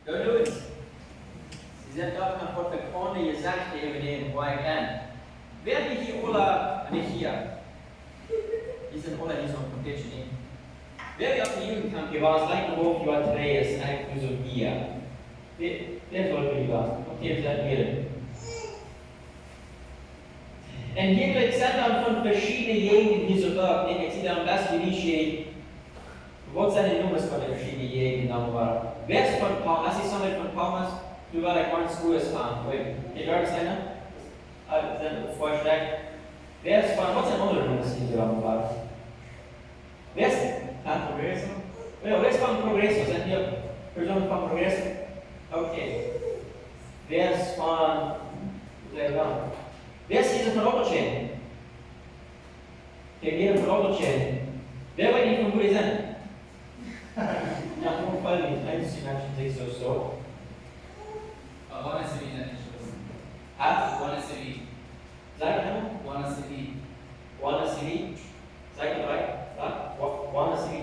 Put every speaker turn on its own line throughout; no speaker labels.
Gut. Sie sind dort nach Gott bekannt, gesagt, über den, wo er kann. Wer die hier alle, nicht hier, die sind alle nicht so komplett stehen. Wer auf den Jugendkampf gewesen, gleich noch auf Jahr 3 ist, eigentlich so hier. Wer sollte die was? Und hier seid ihr. Und hier wird es dann von verschiedenen Gegenden hier so dort. Ich sehe am besten, wie ich was seine Nummern von den verschiedenen Gegenden dann waren. Wer ist von Paul? Als ich so mit von Thomas, du warst like ganz US fahren. Ihr hört es einer? Dann Vorschlag. Wer ist von, was sind andere Nummern, die hier waren? Wer ist Progresso? Ja, wer ist von Progresso? Sind hier Personen von Progresso? Okay. Wer ist von, wer ist hier von Oberchain? Okay, jeder von Oberchain. Wer weiß nicht, von wo die sind? Nach dem Fall nicht. Eins, die Menschen sich so.
One SUV ist nicht was. One SUV.
Sag einmal.
One SUV.
One SUV. Sag ihr drei. One SUV.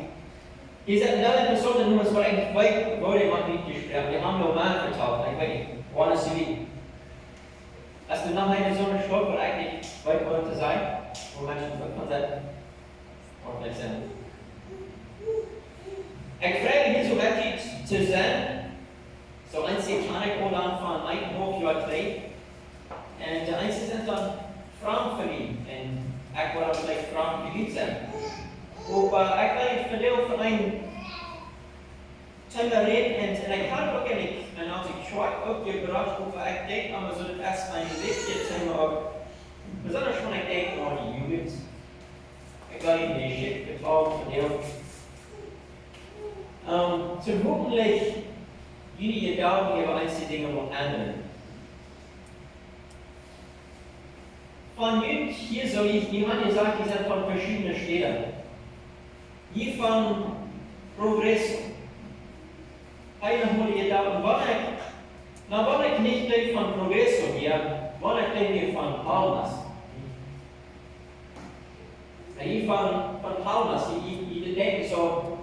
Hier sind eine Person, die Nummer eigentlich weit, wurde man nicht gesprochen. Wir haben normal vertaucht. Ich weiß nicht. One SUV. Als du nach einer so einer Stadt, wo eigentlich weit wollte sein, wo Menschen von Seiten ordentlich sind. Ich frage hier so wirklich zu sein, so ein Satanik oder von 1,5 Jahr 3. Und die Einzelnen sind dann Frauen für ihn. Und ich war vielleicht Frauen für ihn sind. Aber ich will von dir für ein Thema reden und ich habe auch nicht, und als ich schaue, auch gebracht, wo ich denke, aber so das ein wichtiges Thema auch, besonders wenn ich denke an die Jugend. Ich will Ihnen die Schicht getragen von dir. Zum hoffentlich wenige Daumen über einzelne Dinge noch ändern. Von Jugend hier soll ich, jemand gesagt, die sind von verschiedenen Städten. Hier von Progresso. Eine hohe Daumen. Wann ich nicht denke von Progresso hier, wann ich denke von Palmas. Hier von Palmas, ich denke so,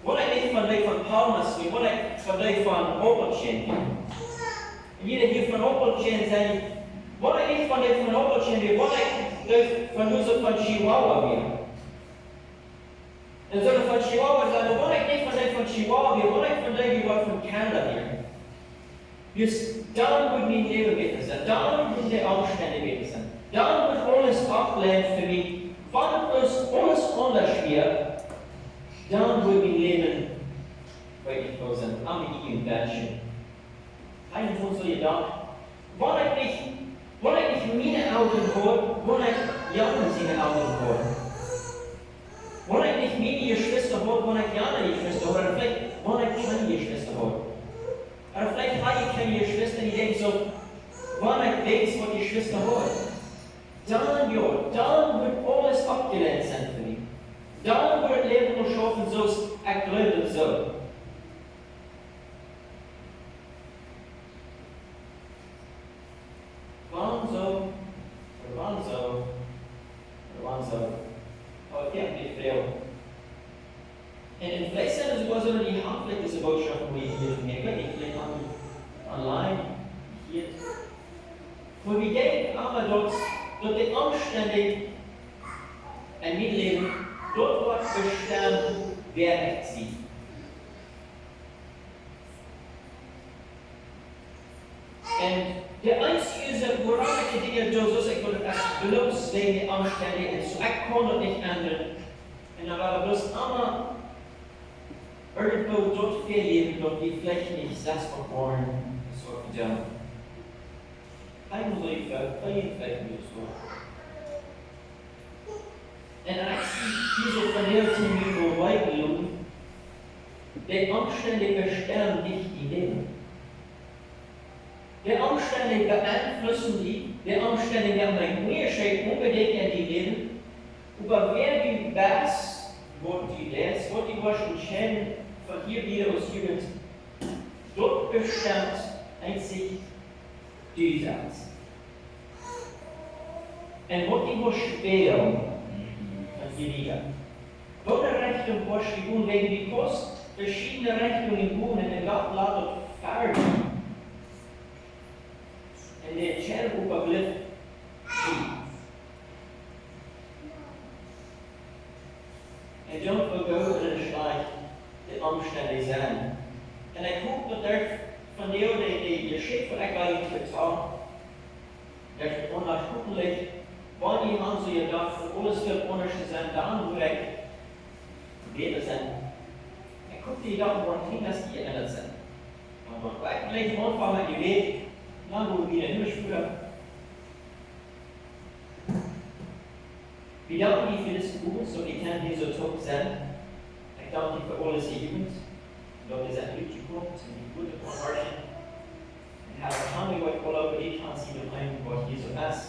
what I think von Palmas, what I von Opelchen. Jeder hier von Opelchen sagt, what I think von Opelchen, what I von Chihuahua wir. Dann soll von Chihuahua sagen, what I think von Chihuahua wir, what I von Kanada wir. Just dann wird mein Leben besser sein, dann wird die Umstände besser sein, dann wird alles abgelehnt für mich, wann alles anders wird. Dan wil je leven, weet ik wel zijn, aan die invention. Hij voelt zo je dag. Wanneer ik mijn ouderen hoor, wanneer ik Jan zijn ouderen hoor. Wanneer ik mijn Geschwister hoor, wanneer ik Jan Geschwister hoor, en vielleicht wanneer ik keine Geschwister hoor. Oder vielleicht habe ich keine Geschwister, die denken so, wanneer ik weet wat Geschwister hoort. Dan wird alles abgelehnt sein für mich. Dan wordt het leven nog schaffen zoals ik geloof dat zo. Wanzo. Aber ich habe nicht viel. Und vielleicht sind es sogar so die handflächliche Botschaften, die ich hier von mir kenne. Vielleicht online, hier. Wo wir gehen aber dort die Umstände ein Mitleben dort wird bestimmt, wer ich sie. Und der einzige, woran ich die Dinge tue, so ich würde es bloß wegen der Umstände und so, ich konnte nicht ändern. Und dann war bloß immer irgendwo dort verleben, dort die Fläche nicht selbst verborgen, so getan. Kein Musik, kein Fläche nicht so. En als diese Verlehrten vorbeigelungen, die Umstände bestimmen nicht die Leben. Die Umstände beeinflussen die Umstände werden ein Mehrschein unbedingt in die Leben, aber wer die Bass, wo die Waschen Schäden von hier wieder aus Jugend, dort bestimmt einzig die Satz. Und wo die Waschen weniger. Welche Richtung was die tun, wegen die Kost verschiedene Richtungen tun, in den Laut fertig. En de kjære oppavliv en don't forgo det slag de omstændige zijn. En ik hoop dat er van jou de schrift wat ik wel iets vertaal, dat je onafhankelijk wanneer iemand zo je dag voor alles veel anders te zijn, dan moet ik beter zijn. Ik hoop die dag worden geen dat die geändert zijn. Maar ik blijf gewoon met je weet, dan moet je weer een spüren. Wir danken dir für das Buch, so ich kann hier so top sein. Ich danke dir für alles die Jugend. Gott ist ein Glückspunkt und die gute Vorherrschaft. Und Herr, wahrscheinlich wollte ich alle über die kannst, die du ein Gott hier so hast.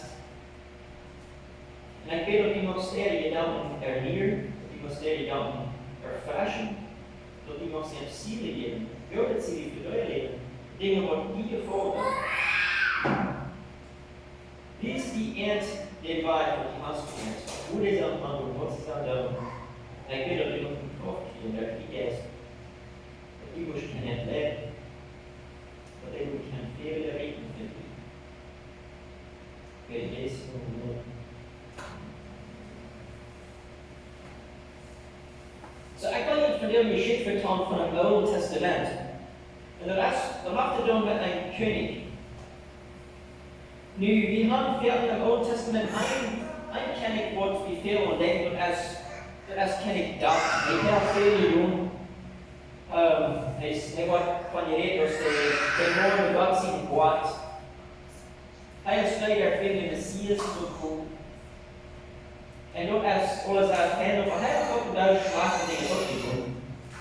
Und ich bete, dass die Monster Gedanken ernähren, dass die Monster Gedanken erfrischen, dass die Monster Ziele geben, Götter Ziele für euer Leben, Dinge, die dir fordern. Wie ist die Ernte der Wahrheit und die Hassgemeinde? Wo ist am Anfang, was ist am Daumen? Ich bete, dass die noch im Kopf kriegen, dass die erst, dass die muss kein Entleben, dass die muss kein Fehler reden finden. Wer ist nur. So, ich will nicht von dem Geschichte vertrauen von dem Alten Testament. Und das macht er dann mit einem König. Nu, wir haben vielleicht im Alten Testament ein Kennwort wie viel und denken, das kenne ich das. Ich habe viele Jungen, ich habe von ihr redet, dass der Mord Gott sich Gott. Er ist leider viel Messias so cool. Und dort als alles als Fan von er hat auch da schwarze Dinge ausgesucht.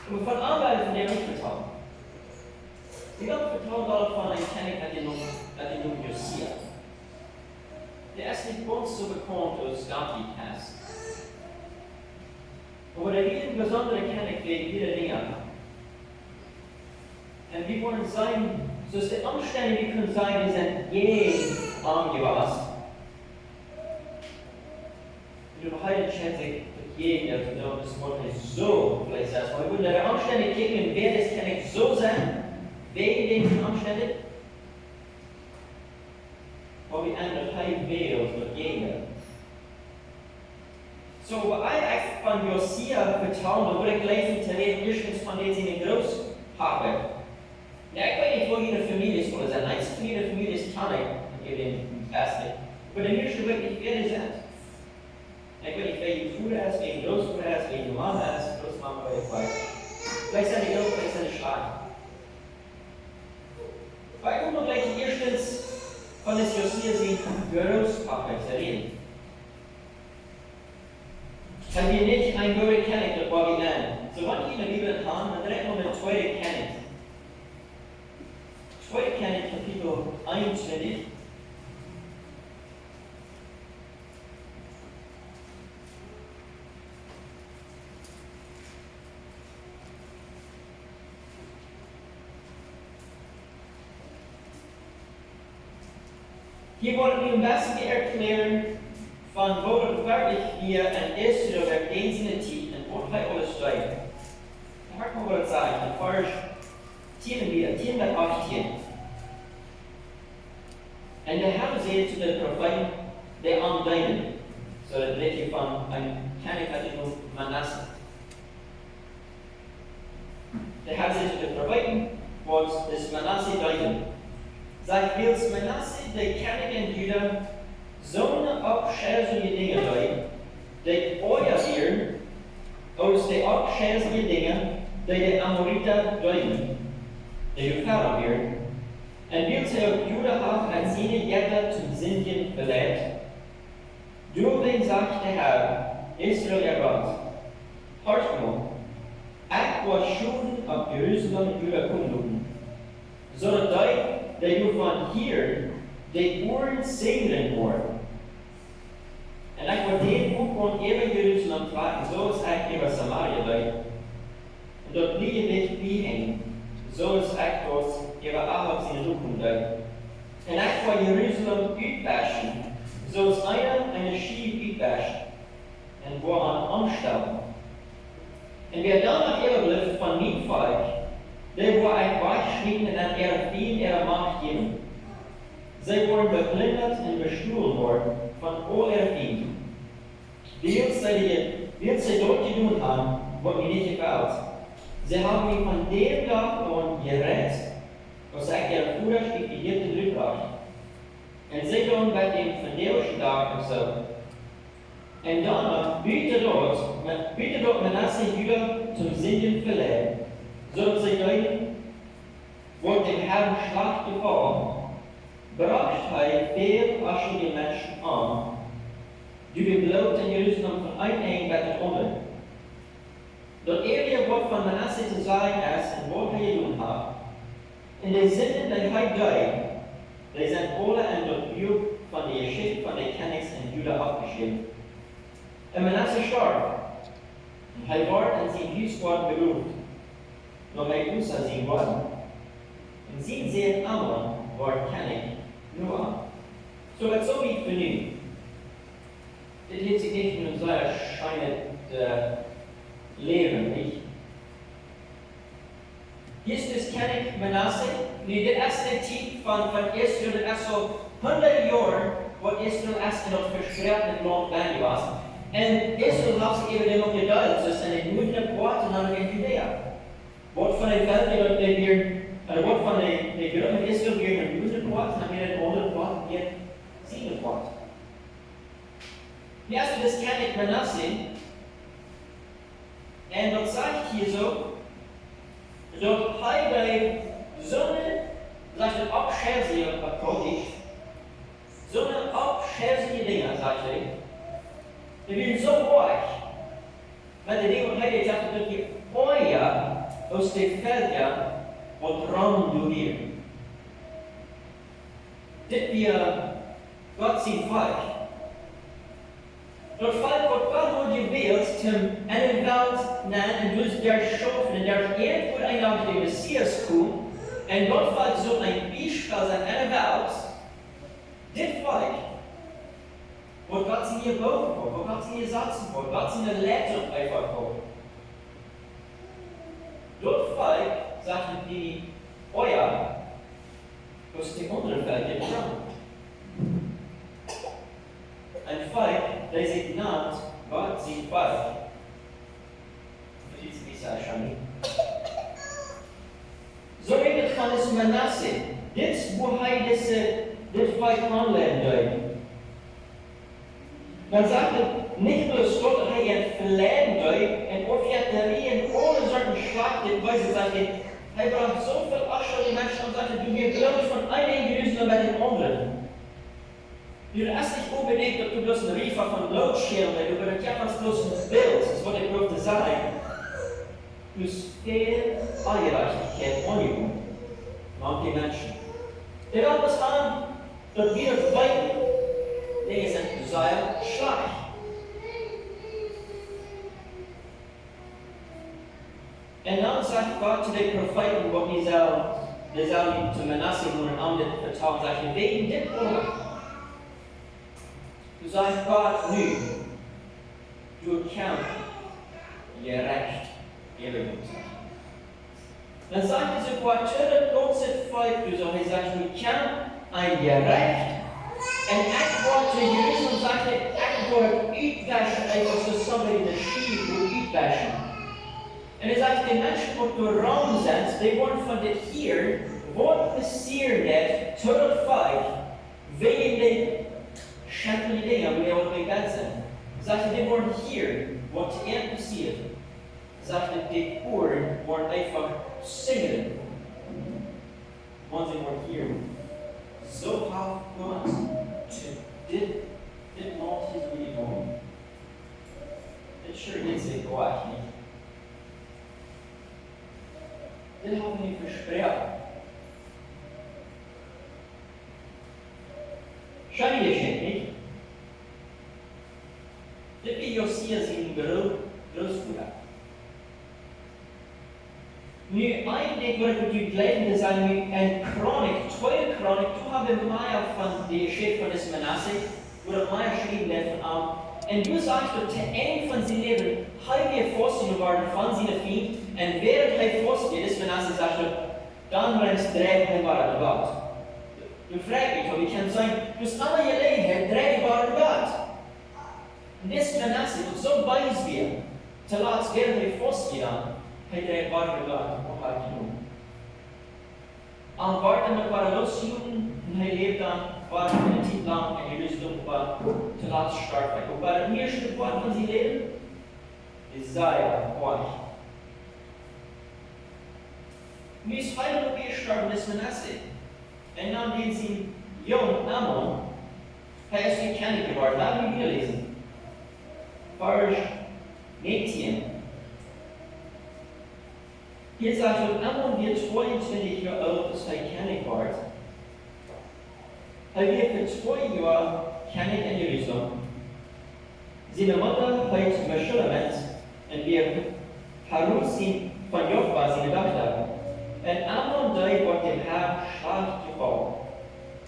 Und von Arbeit von der nicht vertrauen. Ich habe vertraut darauf von einem Kenning, dass die nun Josia. Der ist nicht ganz so bekannt als David hast. Aber der jeden besondere Kenning wegen jeder Dinge. Und wir wollen sein, so ist der Umstände, wir können sein, wir sind jeden angepasst. Wenn du heute schätzt, jeden, also das Wort ist so, vielleicht sagst du, aber der Umstände kicken, wer das kann ich so sein, wegen den Umständen, aber wir ändern kein Welt mit jeder. So, aber ich von Josia vertrauen, da würde ich gleich zu reden, erstens von denen sie den Groß haben. Ja, ich weiß nicht, wo jede Familie ist, oder sein. Eins von jeder Familie ist Tanne, ich gebe den Ersten. Aber der erste wirklich, wer die sind. Ich weiß nicht, welche Bruder ist, welche Großbruder ist, welche Mama ist, Großmama oder ich weiß. Vielleicht sind die Groß, vielleicht sind die Schwager. Aber ich komme gleich erstens von das Josia sehen, Großpapa zu reden. Wenn wir nicht ein Gott kennen, das war wie ein. So, wenn ich in der Bibel haben, dann direkt noch eine zweite kennen. Zweite kennen, Kapitel 21. Hier wollen wir am besten erklären, von wo wirklich wir ein Israel der Identität und wo wir alles stehen. Ich mag mal was sagen, in Vers 10 bis 18. Und der Herr sagte zu den Propheten, der am Deinen, so das redet hier von einem König Manasse. Der Herr sagte zu den Propheten, was ist Manasse Deinen? Sagt, wills Manasse, der König in Juda, zo'n afscheidselijke dingen zijn, die euer Ehren aus den afscheidselijke dingen die de Amoriter doen, die uw vader Ehren, en wil zij ook Juda af als seine Jäger zum Sündigen verleiht. Deswegen sagt der Herr, Israel ihr Gott, hört mal, ich war Schulden auf Jerusalem überkommen, so dass du von hier die Ohren segnen wollen. Und ich wollte den Buch von Jerusalem fragen, so ist ich über Samaria bei. Und dort liege nicht behängen, so ist ich dort über Ahab seine Zukunft bei. Und ich von Jerusalem übwaschen, so ist einer eine Schiebe übwaschen. Und wo an Anstellen. Und wer dann noch überbleibt von meinem Volk, der wo ich waschen abgeschnitten und an ihrer Macht gegeben. Sie wurden beplündert und bestohlen worden von all ihren Feinden. Wie sie dort getan haben, wird mir nicht gefällt. Sie haben mich von dem Tag an gerettet, was ich ihre Bruder stiftierten zurückbrachte. Und sie tun bei dem verderblichen Tag und so. Und danach bitte dort Manasse Juda zum Singen verleihen, so sie leiden, wird dem Herrn Schlacht gefahren, bracht viel aschige Menschen an, die geglaubt in Jerusalem von einem bis zum anderen. Dort wird von Manasse zu sein, als und was getan hat. In den Sinnen der Heidei, die sind alle in das Buch von der Geschichte von den Königs in Juda abgeschrieben. Und Manasse starb. Er war in sein Hauswort berufen, noch er außer sein worden. Und sein Sohn Ammon war König, nur. So wird so wie für ihn. Das hat sich nicht in unserer Scheine Leben, nicht? Hier ist das König Manasse, und in der ersten Zeit von Israel, das ist so 100 Jahre, wo Israel erst in das versperrten Land sein war. Und Israel hat sich eben noch geduldet, so ist eine gute Port und dann in Judäa. Wort von den Feldern, Wort von den Gruppen Israel gegen eine gute Port, und dann wieder eine andere Port, und jetzt 7 Port. Jetzt das König Manasse, und das sagt hier so, dort hat so eine abschätzige Approach, so eine abschätzige Dinge, sagt er. Die werden so reich, weil die Dinge heute sagt, dass die Feuer aus den Feldern und Raum durchgehen. Das wir Gott sein Volk. Dat Volk wordt wel door gewählt, um eine Welt nennen, und durch der Schaffen, in der irgendwo einer der Messias kommt, und dort Volk so ein Beispiel sein, eine Welt, das Volk, wo Gott sie hier bauen will, wo Gott sie hier setzen will, Gott sie eine Leitung einfach will. Dort Volk, sagt die, euer, aus dem anderen Feld gekommen. Ein Volk, der sich nennt, Gott sein Volk. Versteht sich das schon nicht? So redet von das Manasse, das, wo das Volk anlernen soll. Man sagt nicht bloß Gott, dass er verleiden soll, und Offierterien ohne solchen Schlagweise sagt, er braucht so viel Asche, die Menschen und sagt, du gehst von einem Jerusalem bei den anderen. Du hast nicht unbedingt, dass du bloß ein Riefer von Blutschirm, weil du bekämpfst bloß ein Bild, das ist, was ich wollte sagen. Du hast viel Allgerechtigkeit ohne manche Menschen. Der gab es an, dass wir beide Dinge sind, Seil, Schlag. Und dann sagt Gott zu den Propheten, wo die sollen zu Manasse und anderen vertrauen, sagt, wegen dem Ort. Du sagst Gott nu, du kannst gerecht geben. Dann sagt er so, Gott tötet Gott sein Volk, du sagst, er sagt, du kannst ein gerecht, und ich wollte Jerusalem sagt, ich wollte uitwaschen, einfach so somebody in the sheep would uitwaschen. Und er sagt, die Menschen, die du Raum sind, die wurden von dir hier, was passiert ist, tötet Volk, wegen der schändliche Dinge, wo wir auch nicht ganz sind. Sagte, die wurden hier, was er passiert. Sagte, die Ohren wurden einfach singen. Und sie wurden hier. So hat Gott das Land ist wie gewohnt. Das sure geht sich gleich nicht. Das haben wir versprochen. Schau dir das nicht. Das ist Josia sein Großbruder. Nu, eigentlich würde ich glauben, dass eine Chronik, teure Chronik, du hast Maya von der Geschichte von des Manasse, oder Maya geschrieben davon und du sagst, dass zu Ende von seinem Leben, hat er vorstellen worden von seiner Feind, und während er vorstellt, des Manasse sagt, dann rennst du direkt in den Gott. Du fragst mich, ob ich kann sagen, du hast alle Gelegenheit, direkt in den Gott. Und das ist Manasse, und so weiß wir, zu lassen, während wir festgehen, hat direkt in den Gott, und halt genug. Am Warten mit Losjuden, und er lebt dann, war eine Zeit lang in Jerusalem, war zu lassen stark. Und bei dem ersten Wort von sie leben, Jesaja, euch. Mir ist heute noch gestorben, das Manasse. Und dann den sie jung Ammon, er ist wie König geworden. Lass mich wieder lesen. Vers 19. Hier sagt er, Ammon wird 22 Jahre alt, als er König wird. Er wird für 2 Jahre König in Jerusalem. Seine Mutter heißt Meschulamet, und wir Harusim von Jokba seine Tochter. Und Ammon died wird dem Herrn schlecht gefallen.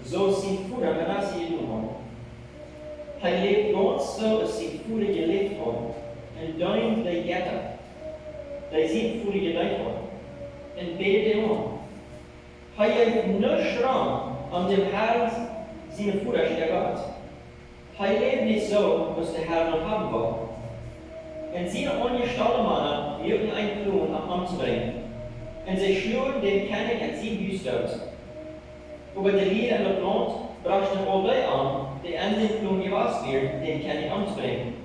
So sind Bruder Manasse genommen. Er lebt ganz so, als sein Bruder gelebt hat. Und dann die Jäger, die sein Bruder gelebt hat. Und betet ihn an. Er hat nicht Raum, dem Herrn seine Bruder stärkt. Er lebt nicht so, was der Herr noch haben will. Und seine angestammten Männer wirken einen Plan, am zu bringen. Und sie schlugen den König an 7 Büste aus. Aber der Lied an der Plan brachten all die an, die an den Plan gewasst werden, den König anzubringen.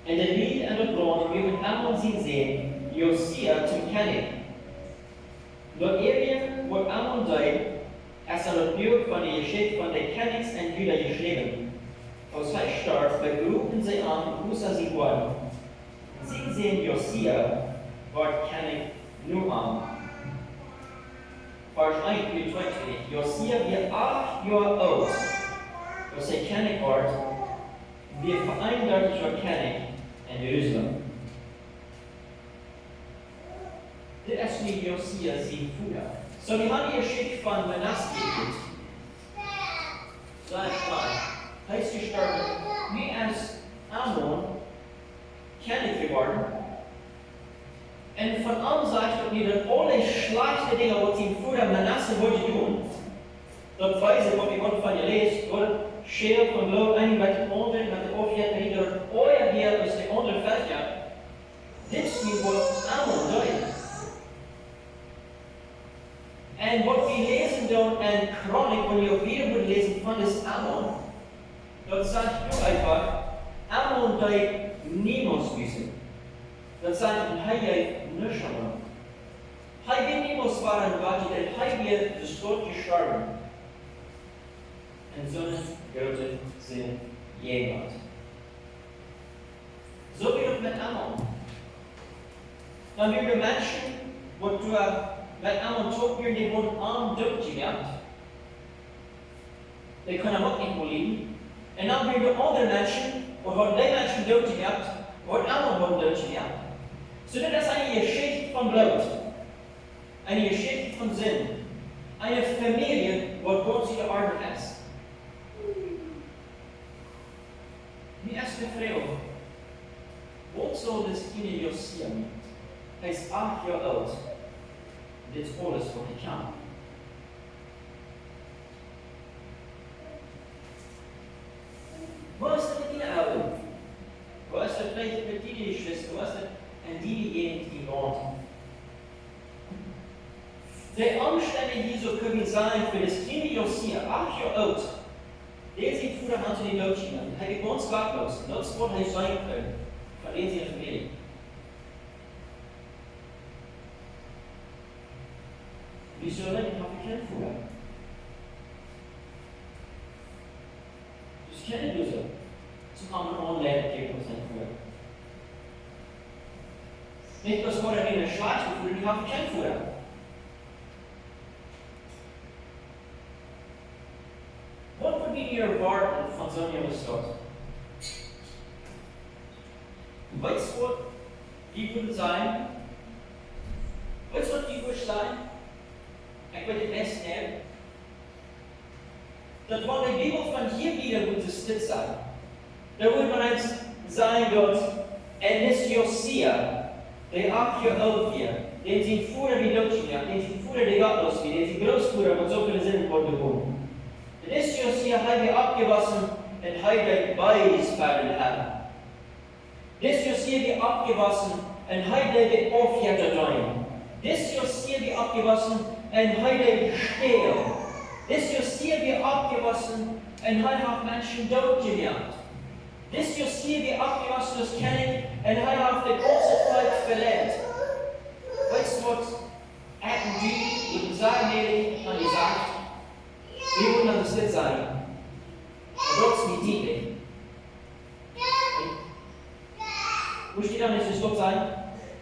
Und der Lied an der Plan wirken Ammon sie sehen, Josia zum König. Dort wird Ammon died, als er das Buch von der Geschichte von den Königs in Juda geschrieben. Als er starb, begrübten sie an, wo sie wurden. Sie sehen Josia, wird König nur an. Vers 21. Josia wird 8 Jahre alt, als er König wird, wird vereinigt zur König in Jerusalem. Das ist wie Josia sein Bruder. So, wir haben die Geschichte von Manasse gehört. Sei klein. Heißt gestorben, wie als Ammon König geworden. Und von an sagt er wieder alle schlechte Dinge, was sein Bruder Manasse wollte tun. Dort weiß er, was wir von ihr lesen, oder Scheel von Blut, ein mit dem anderen, mit dem Aufhört, wieder euer Bier, als der andere fertig hat. Das ist wie was Ammon tut. Und was wir lesen dort in Chronik, wenn wir wieder lesen von das Ammon, dort sagt er einfach, Ammon tut niemals wissen. Dort sagt er, er hat nicht schon. Er wird niemals waren, denn er wird das Tod gestorben. Und so Götter sind jemand. So wie auch mit Ammon. Dann werden wir Menschen, wo du mit Ammon tot werden, die wurden arm durchgegangen. Die können auch nicht mehr leben. Und dann werden wir andere Menschen, wo die Menschen durchgegangen, wo Ammon wurden durchgegangen. So das ist eine Geschichte von Blut. Eine Geschichte von Sinn. Eine Familie, wo Gott sich gearbeitet hat. Die erste Frage. Was soll das Kind Josia mit? Er ist 8 Jahre alt. Das ist alles, was er kann. Was ist mit deinen Augen? Was ist vielleicht mit deinen Geschwistern? Was ist mit diejenigen, die warten? Die Umstände Jesu können sein für das Kind Josia, 8 Jahre alt. Der sieht vor der Hand in die Deutschen. Er ist ganz gottlos. Das Wort hat sein können. Von denen sie in der Familie. Wieso nicht? Ich habe keinen Futter. Das kennen wir so. Zum anderen Anleben gibt es einen Futter. Nicht, dass vorher in der Schweiz gefühlt, ich habe keinen Futter. Was would be your erwarten von so einem Gott? Weißt du, was die würde sein? Weißt du, was die würde sein? Ich würde es nehmen. Das war die Bibel von hier wieder würde es nicht sein. Da würde man eins sagen, Gott, und ist Josia, der 8 Jahre alt wird. den sie Fuhrer wie Deutschen, ja, den sie Fuhrer die gottlos wie, den sie Großfuhrer mit so vielen Sinnen vor gewohnt. Das ist just hier heilig abgewaschen und heilig beisfallen haben. Das ist just hier wie abgewaschen und heilig aufhört rein. Das ist just hier wie abgewaschen und heilig still. Das ist just hier wie abgewaschen und heilig auf Menschen dort gemacht. Das ist just hier wie abgewaschen, das kenne ich, und heilig auf der große Volk verletzt. Weißt du was? Hatten die, und sagen ehrlich, an die sagt, wie wundern das nicht sein? Trotz wie die. Wo steht da nicht, das Gott sein?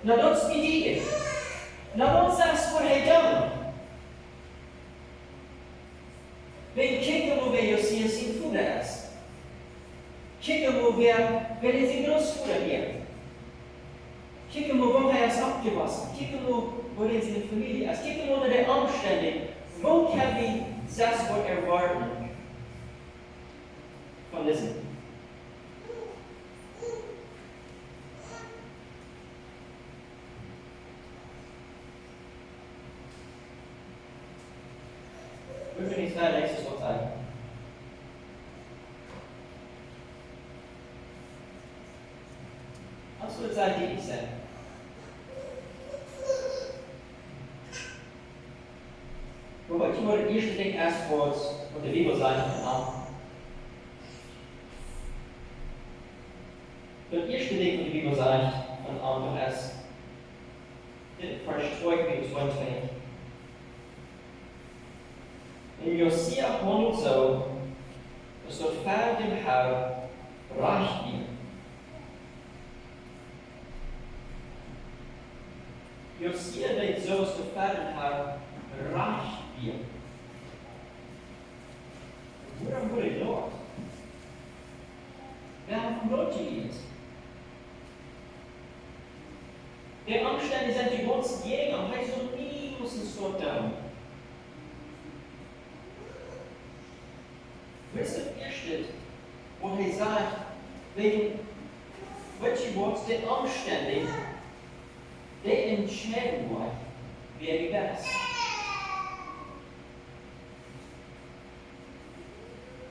Na, trotz wie die. Na, was sagst du, hey, dann? Wenn kicken, wo wir jetzt hier sind, Futter ist. Kicken, wo wir, wenn es in Großfutter wird. Kicken, wo er ist abgewaschen. Kicken, wo er seine Familie ist. Kicken, wo der Umstände. Wo kann wir das Wort erwarten? Von diesem. Wir können nicht sein, nächstes Wort sagen. Absolut sein, die ich sein. Wobei ich wollte das erste Ding erst vor der Bibelseite an. Das erste Ding von der Bibelseite von an, erst Vers 12 bis 20. In Josia handelt so, dass dort Vater dem Herr reicht wird. Josia deed zo, dass der Vater dem Herr reicht wird. Woran wurde ich dort? Wer hat von Gott gelebt? Der Umstände sind die ganzen Jäger, und heißt so nie müssen es dort down. Wisst ihr, hier steht, wo er sagt, wegen welche Worte der Umstände, der entscheiden wollen, wer die Beste.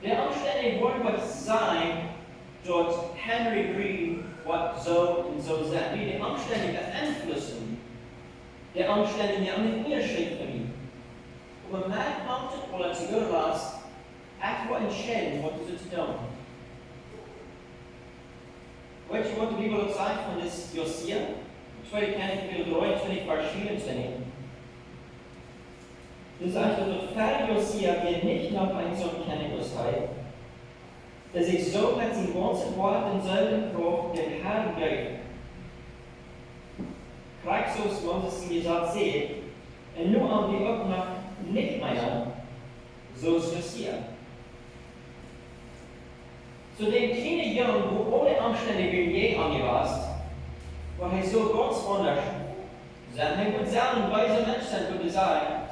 Der Umstände wollen was sein, dort Henry Green, was so und so sein. Wie die Umstände beeinflussen, der Umstände, die an den Unterschied von ihm. Und man merkt auch, oder zu gehören was, etwa entscheiden, was du zu tun. Weißt du, was die Bibel sagt von das Josia? 2. Kapitel 23, Vers 24. Du sagst, dass Vater Josia wird nicht noch ein Sohn Königreich sein, dass ich so hat sie ganze Wort und selben Kraft dem Herrn geben. Christus, wenn es mir gesagt seht, und nur an die auch noch nicht mehr, so ist Josia. Zu dem kleinen Jungen, wo ohne Umstände wie je angepasst, wo er so ganz anders sein, er wird sagen, weise Menschen würde sagen,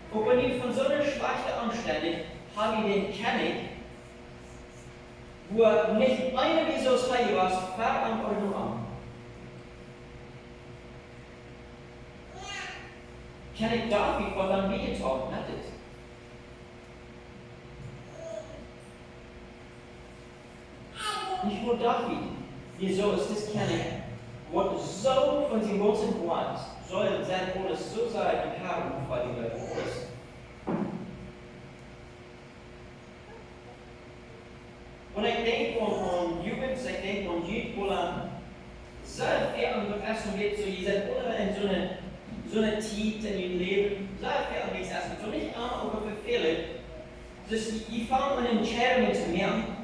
und wenn ich von so einer schwachen Umstände habe ich den König, wo nicht einer wie so frei war, fährt am Ordnung an. König David war dann wie getauft, nicht? Nicht nur David, wieso ist das König, wurde so von seinem großen Wort, soll sein Volles so sein, im Herrn vor die Welt ist. Und ich denke an Jugend, ich denke an Jugendbuller, sehr viel an das Essen geht, so ihr seid alle in so eine Zeit in ihrem Leben, sehr viel an das Essen, so nicht an, aber Befehle, dass ich fange an Entscheidungen zu machen.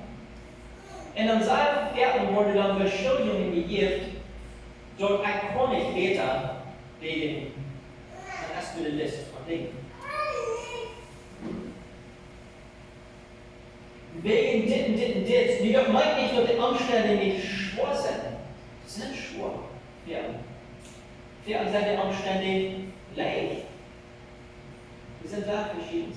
Und dann sagt Pferden wurde dann Beschuldigungen gegeben, dort kann ich später wegen der ersten Liste von Dingen. Wegen dit. Die meint nicht nur die Umstände nicht schwor sind. Sie sind schwor. Pferden. Pferden sind die Umstände leicht. Sie sind da verschieden.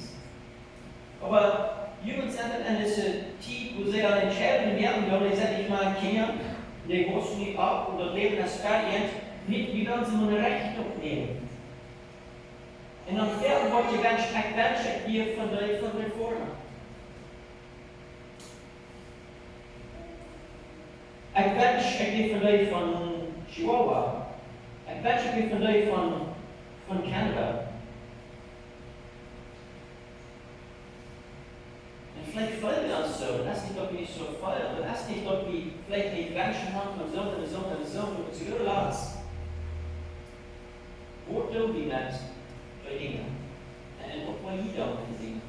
Aber Jugend sind in dieser Zeit, wo sie dann entscheiden werden, und ich sage, ich mal Kinder, die großen nicht ab und das Leben ist fertig, wie werden sie nur eine Rechnung nehmen? En dan verder wordt je wens hier van de vormen. Ik wens hier van Chihuahua. Ik wens hier van Canada. En vielleicht folgt das so, das ist nicht doch nicht so voll, aber das ist nicht doch wie vielleicht nicht Menschen haben und so und zu ihrer Last. Wo do we met bij dingen? En wat wil je dan met dingen?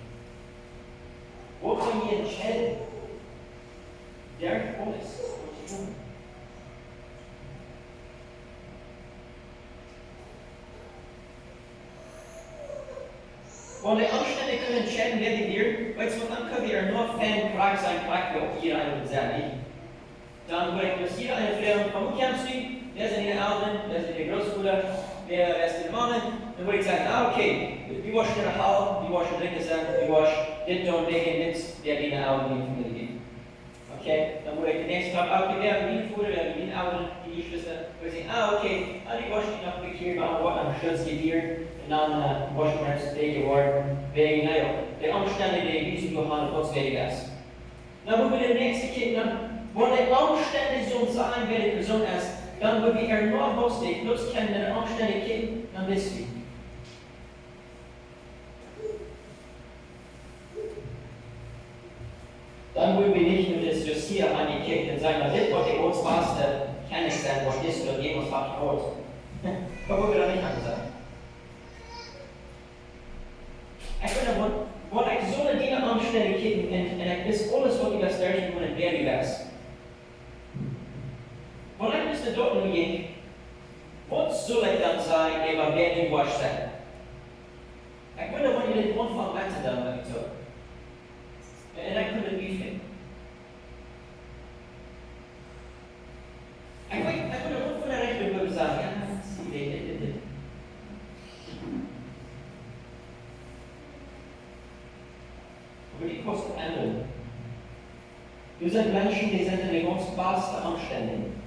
Wat wil je entscheiden? Der alles wat je doen. Want de omstandigheden kunnen entscheiden, wer die dir, weißt du, dann können wir nur Fan Frage sein, fragt wir auch jeder einen sagen. Dann würde ich jeder eine Frage, von wo kommst du? Wer sind deine Eltern? Wer sind deine Großbrüder? Wer ist deine Mama? Dann würde ich sagen, okay, wie warst du in der Halle, wie warst du drin gesagt, wie warst du dit und wegen nichts, der deine Eltern in die Familie geht. Okay, dann würde ich den nächsten Tag auch wer meine Bruder, wer meine Eltern, die Geschwister, würde ich sagen, okay, die warst du noch bekehrt, am Schutz gebiert. Und dann warst du ganz Weg geworden, wegen, naja, der Umstände, die wie du Johannes Gott weg ist. Dann wo wir den nächsten Kind, wo die Umstände so sein, wer die Person ist, dann wo wir noch lustig, bloß kennen, wenn die Umstände kennen, dann wissen wir. Dann wollen wir nicht nur das Justier angekickt und sagen, das was die Ortsmaster kann ich sein, was ist oder jemand hat Ort. Da wollen wir da nicht angesagt. Ich finde, wenn ich so eine Dinge anstelle kicken und ich weiß alles, was ich das durchführen will, wer du bist. Wenn ich bis dort nur gehe, was soll ich dann sagen, über wer du warst sein? Ich finde, wenn ich den Anfang weiter dann, wenn ich so. Und ich könnte nicht finden. Ich könnte auch von der Rechnung sagen, ja, sie wegen. Aber die kosten Änderungen. Wir sind Menschen, die sind in den ganz besten Umständen.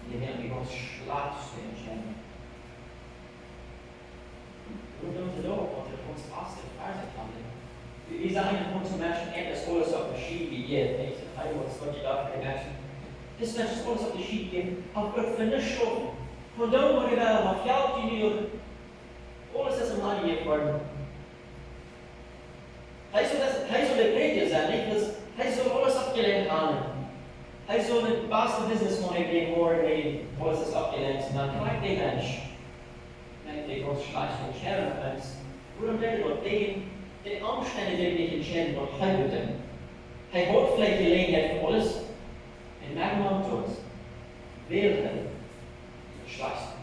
Die werden die ganz schlechtsten Umstände. Und wir sind auch unter den ganz besten Fernsehkanälen. Wir sagen uns Menschen, etwas alles auf der Schiene geht. Ich sage, was soll ich da für Menschen? Das Mensch ist alles auf der Schiene gehen, auf Gott für nichts schaffen. Von da, wo wir werden, auf Geld, die Mühe, alles ist im Land geworden. Hij soll der Prediger sein, nicht? Er soll alles abgelehnt haben. Er soll den besten Businessman gehen, wo alles ist abgelehnt. Und dann fragt der Mensch, der große Schleicher und Kern ist, warum der dort die Umstände, die nicht entscheiden, dort heimüten. Er hat vielleicht Gelegenheit für alles, und manchmal tut es. Wählt er, Schleicher.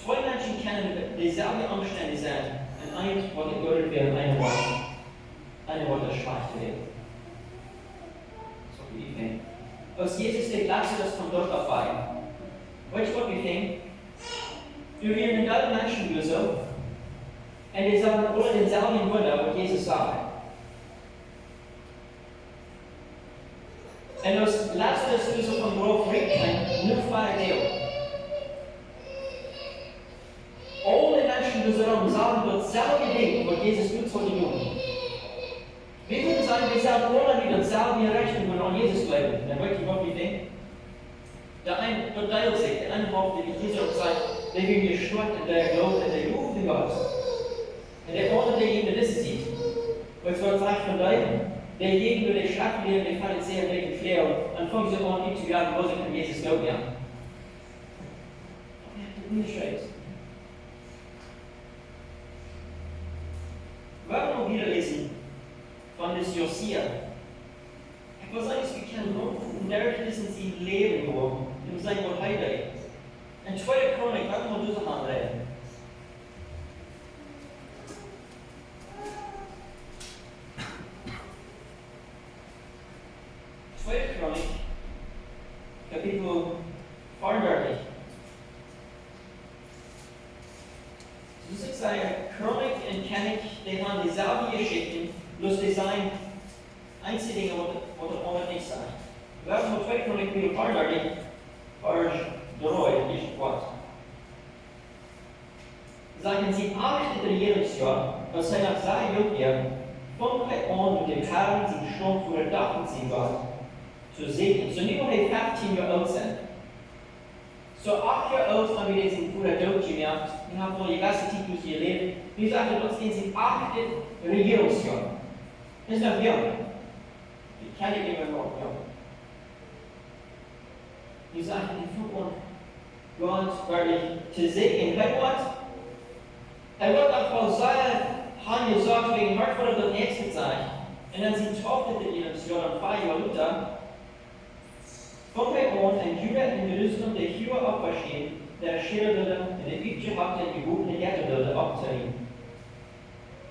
Zwei Menschen können dieselben Umstände sein, und einer wollte gegründet werden, und einer wollte schlecht werden. So wie ich denke. Aus Jesus der Lazarus von dort auf ein. Weißt du, was wir denken? Wir werden alle Menschen so, und die sagen alle denselben Wunder, was Jesus sagt. Und aus Lazarus so von worauf reden, nur zwei Teile. Alle Menschen, die sagen, dasselbe Ding, was Jesus tut, soll ich tun. Wir würden sagen, wir sagen alle mit derselben Rechnung, wenn wir an Jesus glauben. Dann wollt ihr, was wir denken? Der eine verteilt sich, der eine behauptet, wie Jesus sagt, der will mir schwach und der glaubt, der ruft in Gott. Und der andere, der ihn das sieht. Weil es Gott sagt von Leuten, der jeden nur den Schatten, der den Pharisäer mit dem Flair, dann fangen sie an, ihm zu sagen, wo sie von Jesus glauben. Ja. Nicht schlecht. Warum wieder lesen von des Josia? Ich will sagen, wir können nur in der wissen sie im Leben geworden, in seinem Wort heute. In 2. Chronik, lass mal diese Hand reden. 2. Chronik, Kapitel 34. Dus ik zei, Chronik en Kennik, die haben dieselbe Geschichten, bloß die sagen einzige Dinge, was er nicht sagt. Laten we twee van die paar daar die paar drooi is wat. Sagen Sie 8. Regierungsjahr, was seiner Sache von an mit dem Herrn sie schon vor der Dachen sie war, zu segnen. So nicht nur 15 Jahre alt sind. So 8 Jahre alt haben wir diesen vor der Dache gemacht. Wir haben wohl die ganze Zeit durch ihr Leben. Wir sagen uns, den sind 8. Regierungsjahr. Das ist noch jung. Ich kann nicht immer noch jung. Wir sagen, den Fuhr Gott wirklich zu segnen. Weil Gott, wird auch von seiner Hand gesagt, wegen Hart wurde das nächste Zeit. Und dann sind 12. Regierungsjahr und 5 Jahre Luther. Von bei uns ein Juda in Jerusalem, der hier abverstehen, der Schilderbilder in der Bibel hat, der gebotene Jetterbilder abzunehmen.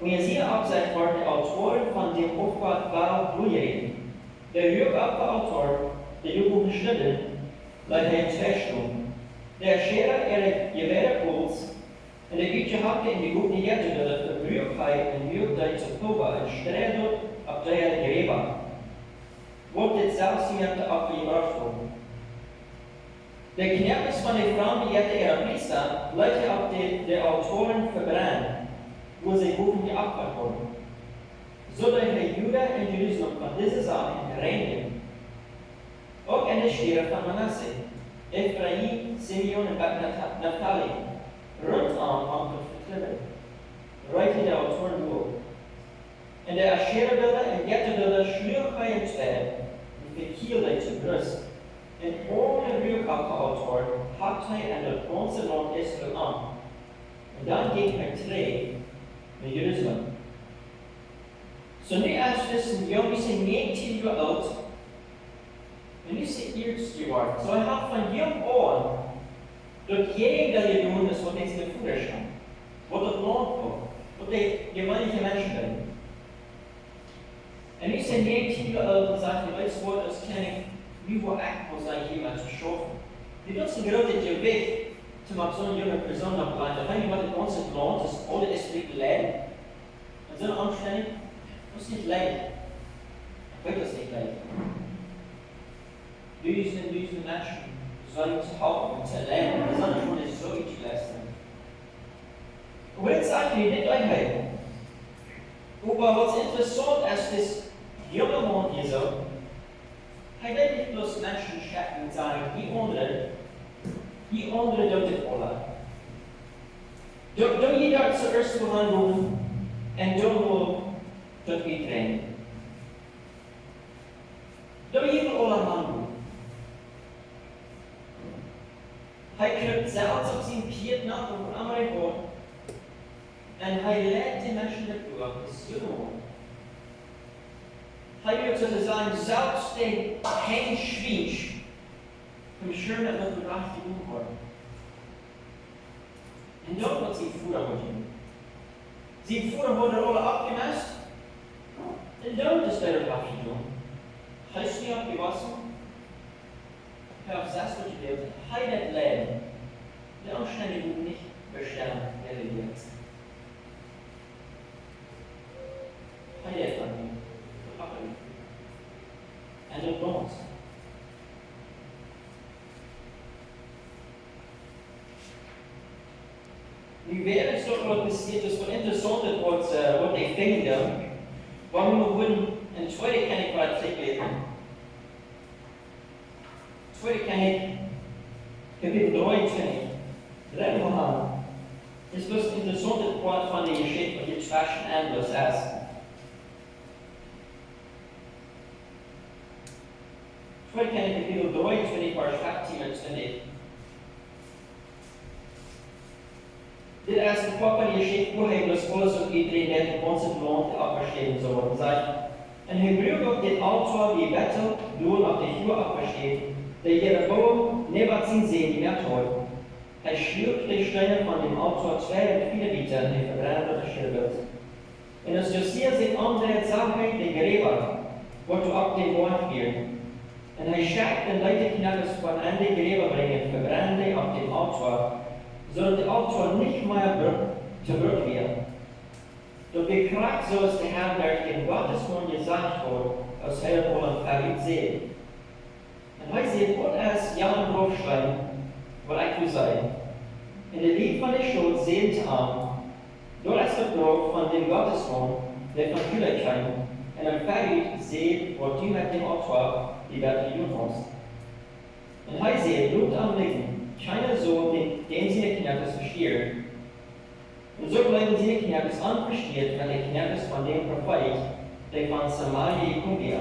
Und ihr seht abseits war der Autor von dem Aufbau durchreden. Der Autor, der Jugend Schnittel, leider in Feststellung. Der Scherer, Gewehrepuls, in der Bibel hat in die guten Jetterbilder für Brüchheit und Brüchheit zu Kuba und Sträder ab der Gräber. Wordt dit zelfs iemand abgebracht worden. Der Knappes von der Frau, die ihre Priester, Leute auf der Autoren verbrennen, wo sie rufen geopfert wurden. So dass der Juda in Jerusalem von dieser Sache reinigen. Auch in der Stiere von Manasse, Ephraim, Simeon und Naphtali, rundum am Vertrieben, reichte der Autoren durch. In der Aschere-Bilder und Jetterbilder schlug er in zwei und verkielde zu Brust. Und ohne Rückabautor hat er an das ganze Land Israel an. Und dann ging er drei nach Jerusalem. So nicht als wissen, ja, wir sind 19 Jahre alt, und ich sind jetzt geworden. So er hat von jung an, durch jeder Religion ist, was jetzt in der Futter stand, wo das Land war, wo die gewöhnlichen Menschen sind. Und ich bin 19 Jahre alt und sage, weißt du, das kann ich wie wo aktiv sein, jemand zu schaffen. Die nutzen gerade den Weg, zum auf so eine junge Person abgleiten. Da kann jemand das ganze Land, das alle ist wirklich leiden. Und so eine Anstrengung, muss nicht leiden. Ich will das nicht leiden. Diese Menschen sollen uns helfen und zu lernen. Das andere schon ist so ich leisten. Und jetzt sagen wir nicht einhalten. Aber was interessant ist, das junge Mann hier so, er will nicht bloß Menschen schaffen und sagen, die andere dort es alle. Doch jeder zuerst behandeln und dann nur dort getrennt. Doch jeder alle handeln. Er kriegt selbst auf seinen Piet nach und andere Wort. Und er lädt die Menschen dafür, das junge Mann. Er wird sozusagen selbst den kein Schwinsch vom Schönen und Berechtigung worden. Und dort wird sie Fuhrer worden. Sie Fuhrer wurde alle abgemast. Und dort ist der Abschiedung. Heißt nicht abgewaschen. Er auf das wird gewählt. Er hat Leben. Die Anständigen nicht bestellen, delegiert. Er hat von mir. And it won't. Nu weer het toch wat passiert is, wat interessant is wat ik vind, waarom we worden een tweede kan ik wat zeggen. Tweede kan ik kapitel 23. Rennen we aan. Het is dus interessant wat van de geschichte wat je fashion anders is. Tweede kan ik kapitel 23 vers 15 en 20. Dit is de papa die geschikt hoe hij dus alles op iedereen net in onze land afgeschreven zou worden zijn. En hij gebruikt ook dit altaar die Bettel door op de Huur afgeschreven, dat Jeroboam never zien die mehr toll. Hij schlug de stenen van dem altaar 2 Meter en hij verbrandde de schilderbeeld. En als Josia zich aandeed, zag hij de Gräber, wordt op den Mond gevierd. En hij schickt den Leiterknappes von an die Gräber bringen, verbrannte auf dem Altar, sodass der Altar nicht mehr zurück wird. Doch bekräftigt so ist der Herr, der in Gottes Mund gesagt wurde, aus Herr und Farid sehen. Und heute sieht Gott als Jan Draufstein, was ich zu sein. In der Lied von der Schuld sehen an, dort ist der Drauf von dem Gottessohn, der von Jülich scheint, und am Feind seht, wo du mit dem Opfer die Welt tun hast. Und heute seht, Blut am Liegen, keiner so, den seine Knäppes versteht. Und so bleiben seine Knäppes unversteht, wenn der Knäppes von dem Prophet, der von Samaria gekommen ist.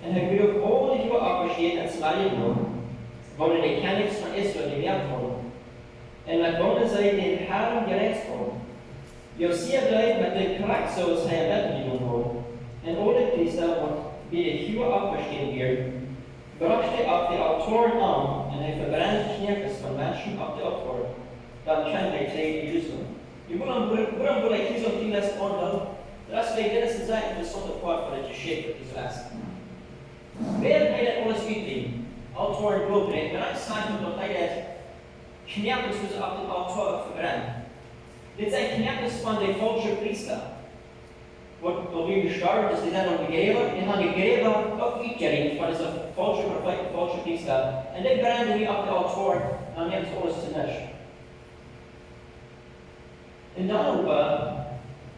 Und er wird auch alle Jahre abversteht in Samaria genommen, wo er die Kenntnis von Israel gemerkt hat. Und mit Wohnen sei den Herren gerecht worden. Josia bleibt mit dem Charakter seiner Bettlegung worden. Und ohne Priester, und wie der Jahre abverstehen wird, brachte auf die Autoren an, und er verbrennt Knäppes von Menschen auf die Autoren. Dann kann er treten Jerusalem. Warum will ich hier so viel das ordnen? Das wäre mindestens ein interessanter Part von der Geschichte des Westen. Wer hat das alles übrig? Autoren durchbringen. Wenn ich sage, dass er Knäppes auf den Autor verbrennt. Das ist ein Knäppes von den falschen Priester. Wo wir gestorben ist, die sind noch gegräbt. Die haben gegräbt auf Utgering von diesen falschen Propheten, falschen Priester. Und die brennen wir auf den Autor und dann nehmen sie alles zu Nisch. Und dann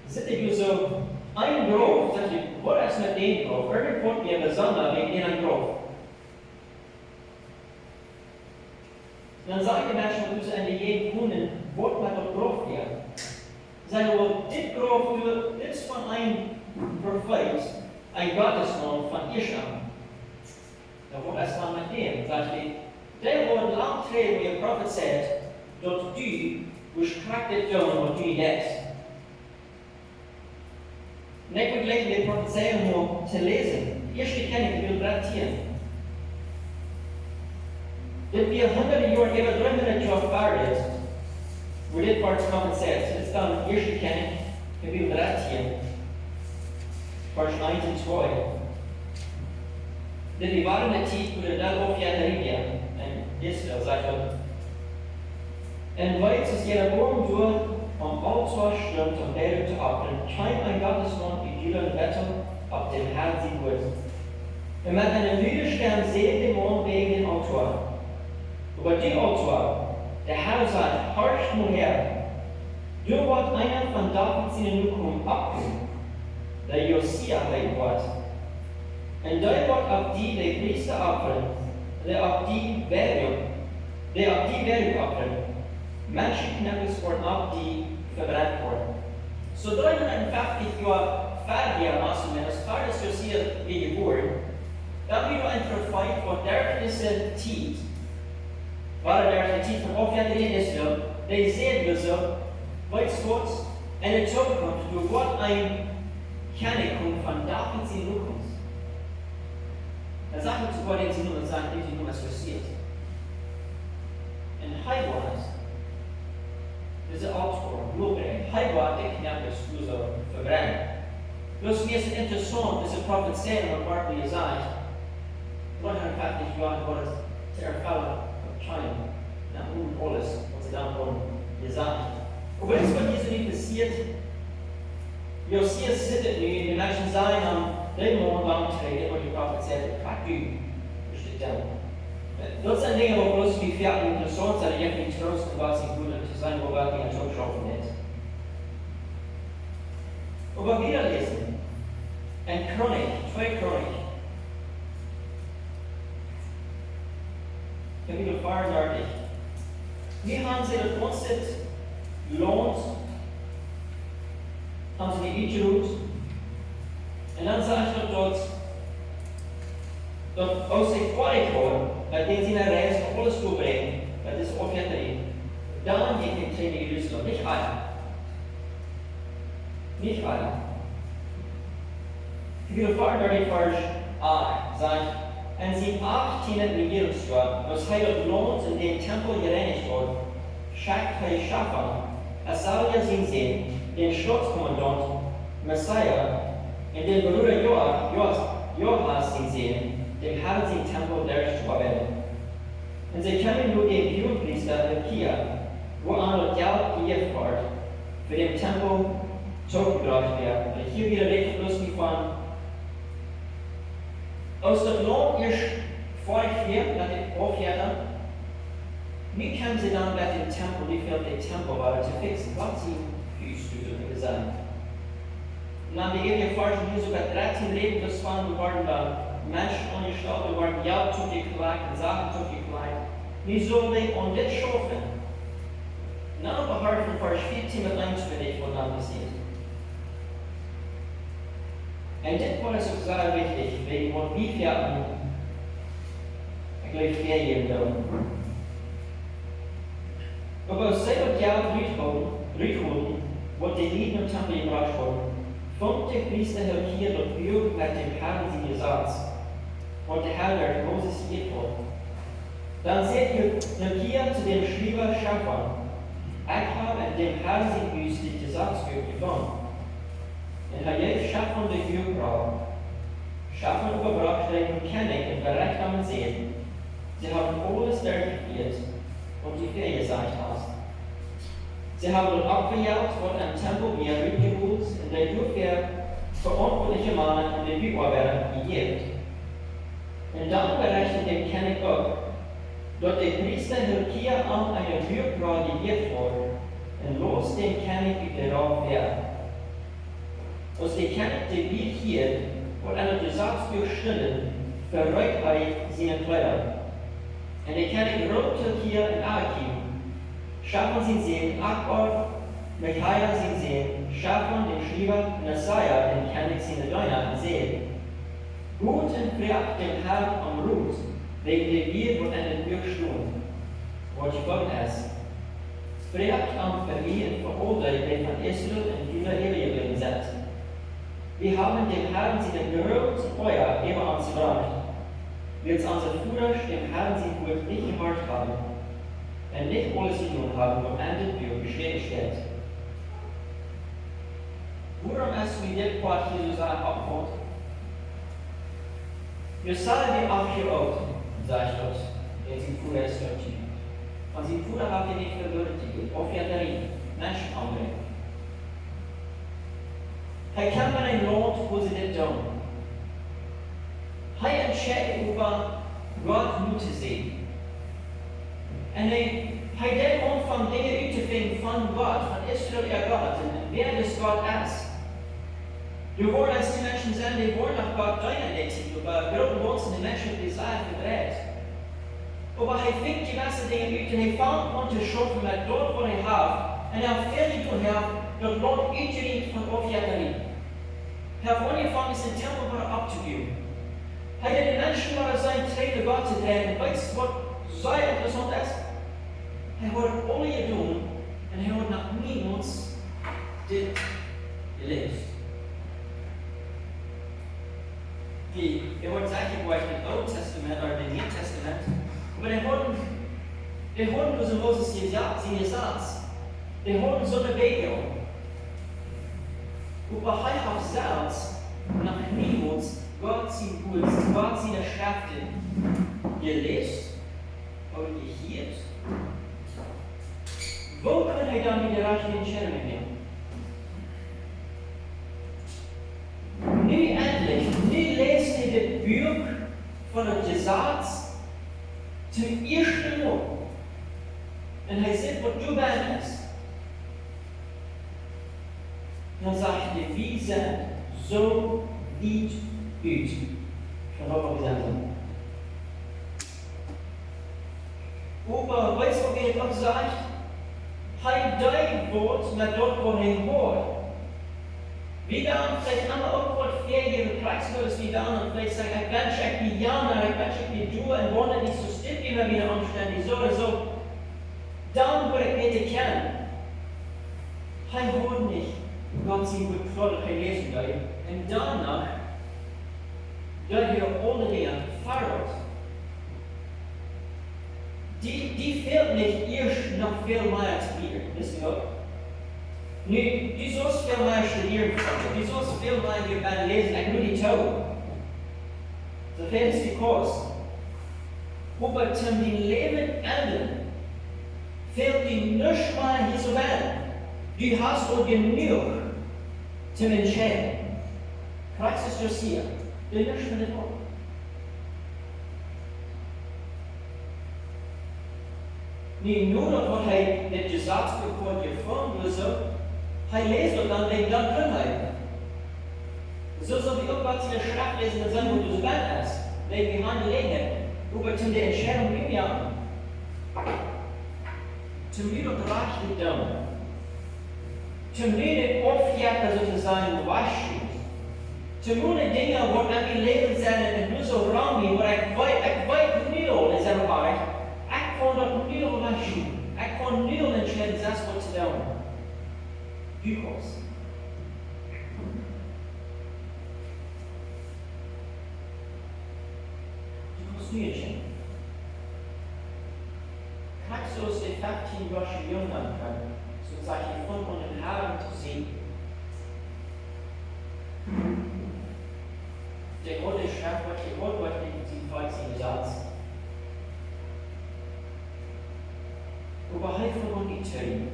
sind die so ein Grab, sagt ich, was ist mit dem Grab? Irgendwo wir besonders wegen einem Grab. Dann sagen die Menschen, dass sie jeden Kunden, was mit dem Grab geht. Sie sagen, das Grab ist von einem Prophet, ein Gottesmann von Israel. Da was ist dann mit dem? Sagt ich, der wurde lang treten, wie der Prophet sagt, dass du beschreibt tun, was du jetzt. Und ich will gleich die Prophezeiung zu lesen. Die erste kenne ich, will gratieren. Wenn wir 100 Jahre, über 300 Jahre verfahrt, wo das Wort prophezeit, das ist dann die erste kenne ich, will gratieren. Vers 1 und 2. Denn wir waren in der Zeit, wo der dann auf Jahre in Israel sagt, und weil es Jeroboam durch am Altar stürmt, um Ehre zu opfern, kein ein Gottesmann wie Julian Wetter auf dem Herrn sie wird. Und mit einem Widerstand sehen den Mond wegen dem Altar. Aber die Altar, der Herr sagt, horcht nur her. Du wird einer von David seinen Nukum abgeben, der Josia heißt wird. Und der wird auf die Priester opfern, der auf die Werke opfern. Menschenknäppes wurden auf die verbrannt worden. So 350 Jahre vorher, vor des Josia wie geboren, dann wieder ein Prophet von der Zeit, war der Zeit von Aufwärts in Israel, der sehen wir so, weiß Gott, eine Zukunft, wo Gott ein Kennung von David in Lukas. Er sagt uns über den Sinn und sagt, wie sie nun was passiert. Und Heimat, diese Autor, Blueberry, Heimat, der Knappes, so verbrennen. Bloß mir ist interessant, diese Prophezeiung, was Bartley sagt, 350 Jahre war es zu erfüllen. China, nach alles, was sie davon gesagt. Aber das ist, was Jesus nicht passiert. Josia sittet nu, die Menschen sagen am 3 Monate lang treten, und die Prophet sagt, frag du, steht da. Das sind Dinge, wo bloß wie fertig interessant sind, ich habe nicht Trost, was sie gut zu sein, wo wir die Natur schaffen ist. Aber wieder lesen. Ein Chronik, 2 Chronik. Kapitel 34. Wie haben sie das Konzept lohnt, haben sie die Icherut, und dann sagt er dort aus der Qualität, bei denen sie eine Reise alles überbringen, bei dieser Offenbarung, dann geht die Träne Jerusalem, nicht alle. Nicht alle. Kapitel 34, Vers 8 sagt, und sie 18 Regierungsjahr, was heiligt lohnt in den Tempel gereinigt wird, schickt bei Schafan, Asalia sehen, den Schutzkommandant Messiah, und den Bruder Joachas sehen, dem Herrn den Tempel der Schwaben. Und sie kennen nur den Judenpriester Hilkia, wo an Geld gegeben wird, für den Tempel zurückgebracht wird. Und hier wieder redet bloß wie von aus dem Land ist 4 dat het aufjährten, wie können sie dann bei dem Tempel, wie viel der Tempel war, zu fixen, was sie Hüstücher gesagt. Und dann die ewige Forschung hier sogar 13 Leben, das waren, wir waren da Menschen angestellt, wir waren Geld zugeklebt und Sachen zugeklebt. Wie soll ich und das schaffen? Und dann beharrt von Vers 14 mit 1 für dich, was dann passiert. Und das war es auch sehr wichtig, wegen von wie viel ich glaube, 4 Jahre. Aber selber Geld rütteln, was die Lieben im Tempel gebracht wurden, fand der Priester hier das Buch mit dem Herrn sie gesagt, und der Herr der Moses getan. Dann seht ihr hier zu dem Schreiber Schafan, ich habe dem Herrn sie uns die Gesatzbuch gefunden. Und er hat Schafan der Buch gebracht. Schafan überbracht den König und berechnungen sehen. Sie haben alles durchgeführt und die Fähigkeit gesagt hast. Sie haben dort abgejagt von einem Tempel wie er geholt, in der dafür verantwortliche Mann in der Bücherwerk gegeben. Und dann berechnet der König auch, dort der Priester Hilkia an eine Büchergrad gegeben wurde, und los den König darauf werden. Als der König der Bier hier, und einer Gesatzbuch stellen, verrückt seine Kleider. Und der König rührte hier in Akim. Schafan sie sehen, Akbar, Michael sie sehen, Schafan den Schreiber, und Asaja den König seine Deuner sehen. Guten Friat dem Herrn am Ruth, wegen der Bier und einen Bürgstund. Wort von es. Friat am Familien verordert, der von Israel in dieser Ehe sind. Wir haben dem Herrn seine Gerührt Feuer immer ans Recht. Wird unser Führer dem Herrn sie wohl nicht gemacht haben, wenn nicht alles zu tun haben, um Ende für geschehen steht. Worum es wie der Quart Jesus abkommt? Wir sagen die Archäologen, sagt Gott, der sie Führer ist dort. Und sie Führer habt ihr nicht verwürdigt, Offenbarung, Menschen anbringen. Er kann man ein Land, wo sie das tun. Er entscheidet über Gott nur zu sehen. Und er denkt von Dingen auszufinden von Gott, von Israel, ihr Gott, und wer das Gott ist. Du wollen als die Menschen sein, die wollen nach Gott deinen aber wir wollen die Menschen die Sache verdreht. Aber er fängt die ganzen Dinge aus und er fängt an zu schaffen mit dort, wo er hat. Und er fährt und er dort Land ausgerichtet von Offenbarung. Er hat angefangen, den Tempel wieder abzugeben. Er hat den Menschen mal sein Träger Gott zu drehen. Weißt du, was sehr interessant ist? Er hat alle getan und er hat nach niemals das gelesen. Er hat Sachen gebracht im Alten Testament oder im Neuen Testament, aber der hat was Moses gesagt, sie gesagt, der hat so eine Begegnung. Und bei Heilig selbst nach niemals Gott seine Schriften gelesen oder gehört. Wo kann er dann die richtige Entscheidung nehmen? Nu endlich, nu lest er das Buch von dem Gesetz zum ersten Mal. Und er sagt, was du bist. Dann sagt er, wir sind so weit ut. Von Gott gesagt haben. Aber weißt du, was er auch sagt? Hij dein Wort mit dort, wo er hört. Wir werden vielleicht einmal auch vor 4 Jahren Praxis, wir werden vielleicht sagen, ich wünsche euch die Jahre, ich wünsche euch die Duhe und wollen nicht so still immer wieder anständig, so oder so. Dann würde ich nicht kennen. Er hört nicht, Gott sie befordert, lesen will. Und danach, da wir alle Dinge verrückt. Die fehlt nicht erst noch viel mehr zu dir, wisst ihr? Nu, du sollst veel meer studeren, du sollst veel meer je gaan lezen, ik moet niet toe. Dat is die kost. Aber zum dein Leben enden, fehlt dir nicht mal hier so weit. Du hast wohl genug zum Entscheiden. Christ ist just hier. Du nicht von dem Ort. Niet nodig wat hij dit gezagsspreekwoord gevonden is, hij leest het dan en dan kan hij. Zo zal die ook wat in de schrift lezen en zeggen hoe het bent is. Weil wir haben gelegen, über zum der Entscheidung wie wir haben. Zum Lied und Reich liegt da. Zum Lied aufjagen sozusagen waschen. Zum Lied Dinge, wo an die Leben sind und nur so rangi, wo ich weit nil in seinem Bereich. Ich kann das nil waschen. Ich kann nil entscheiden, das was zu tun. Du kommst. Sneertje. Kijk zoals de 15-jarige jongen kan, zodat je van hun haren te zien. De oude schaf wat je hoort wat in die 15 zat. Überhaupt von die Theorie.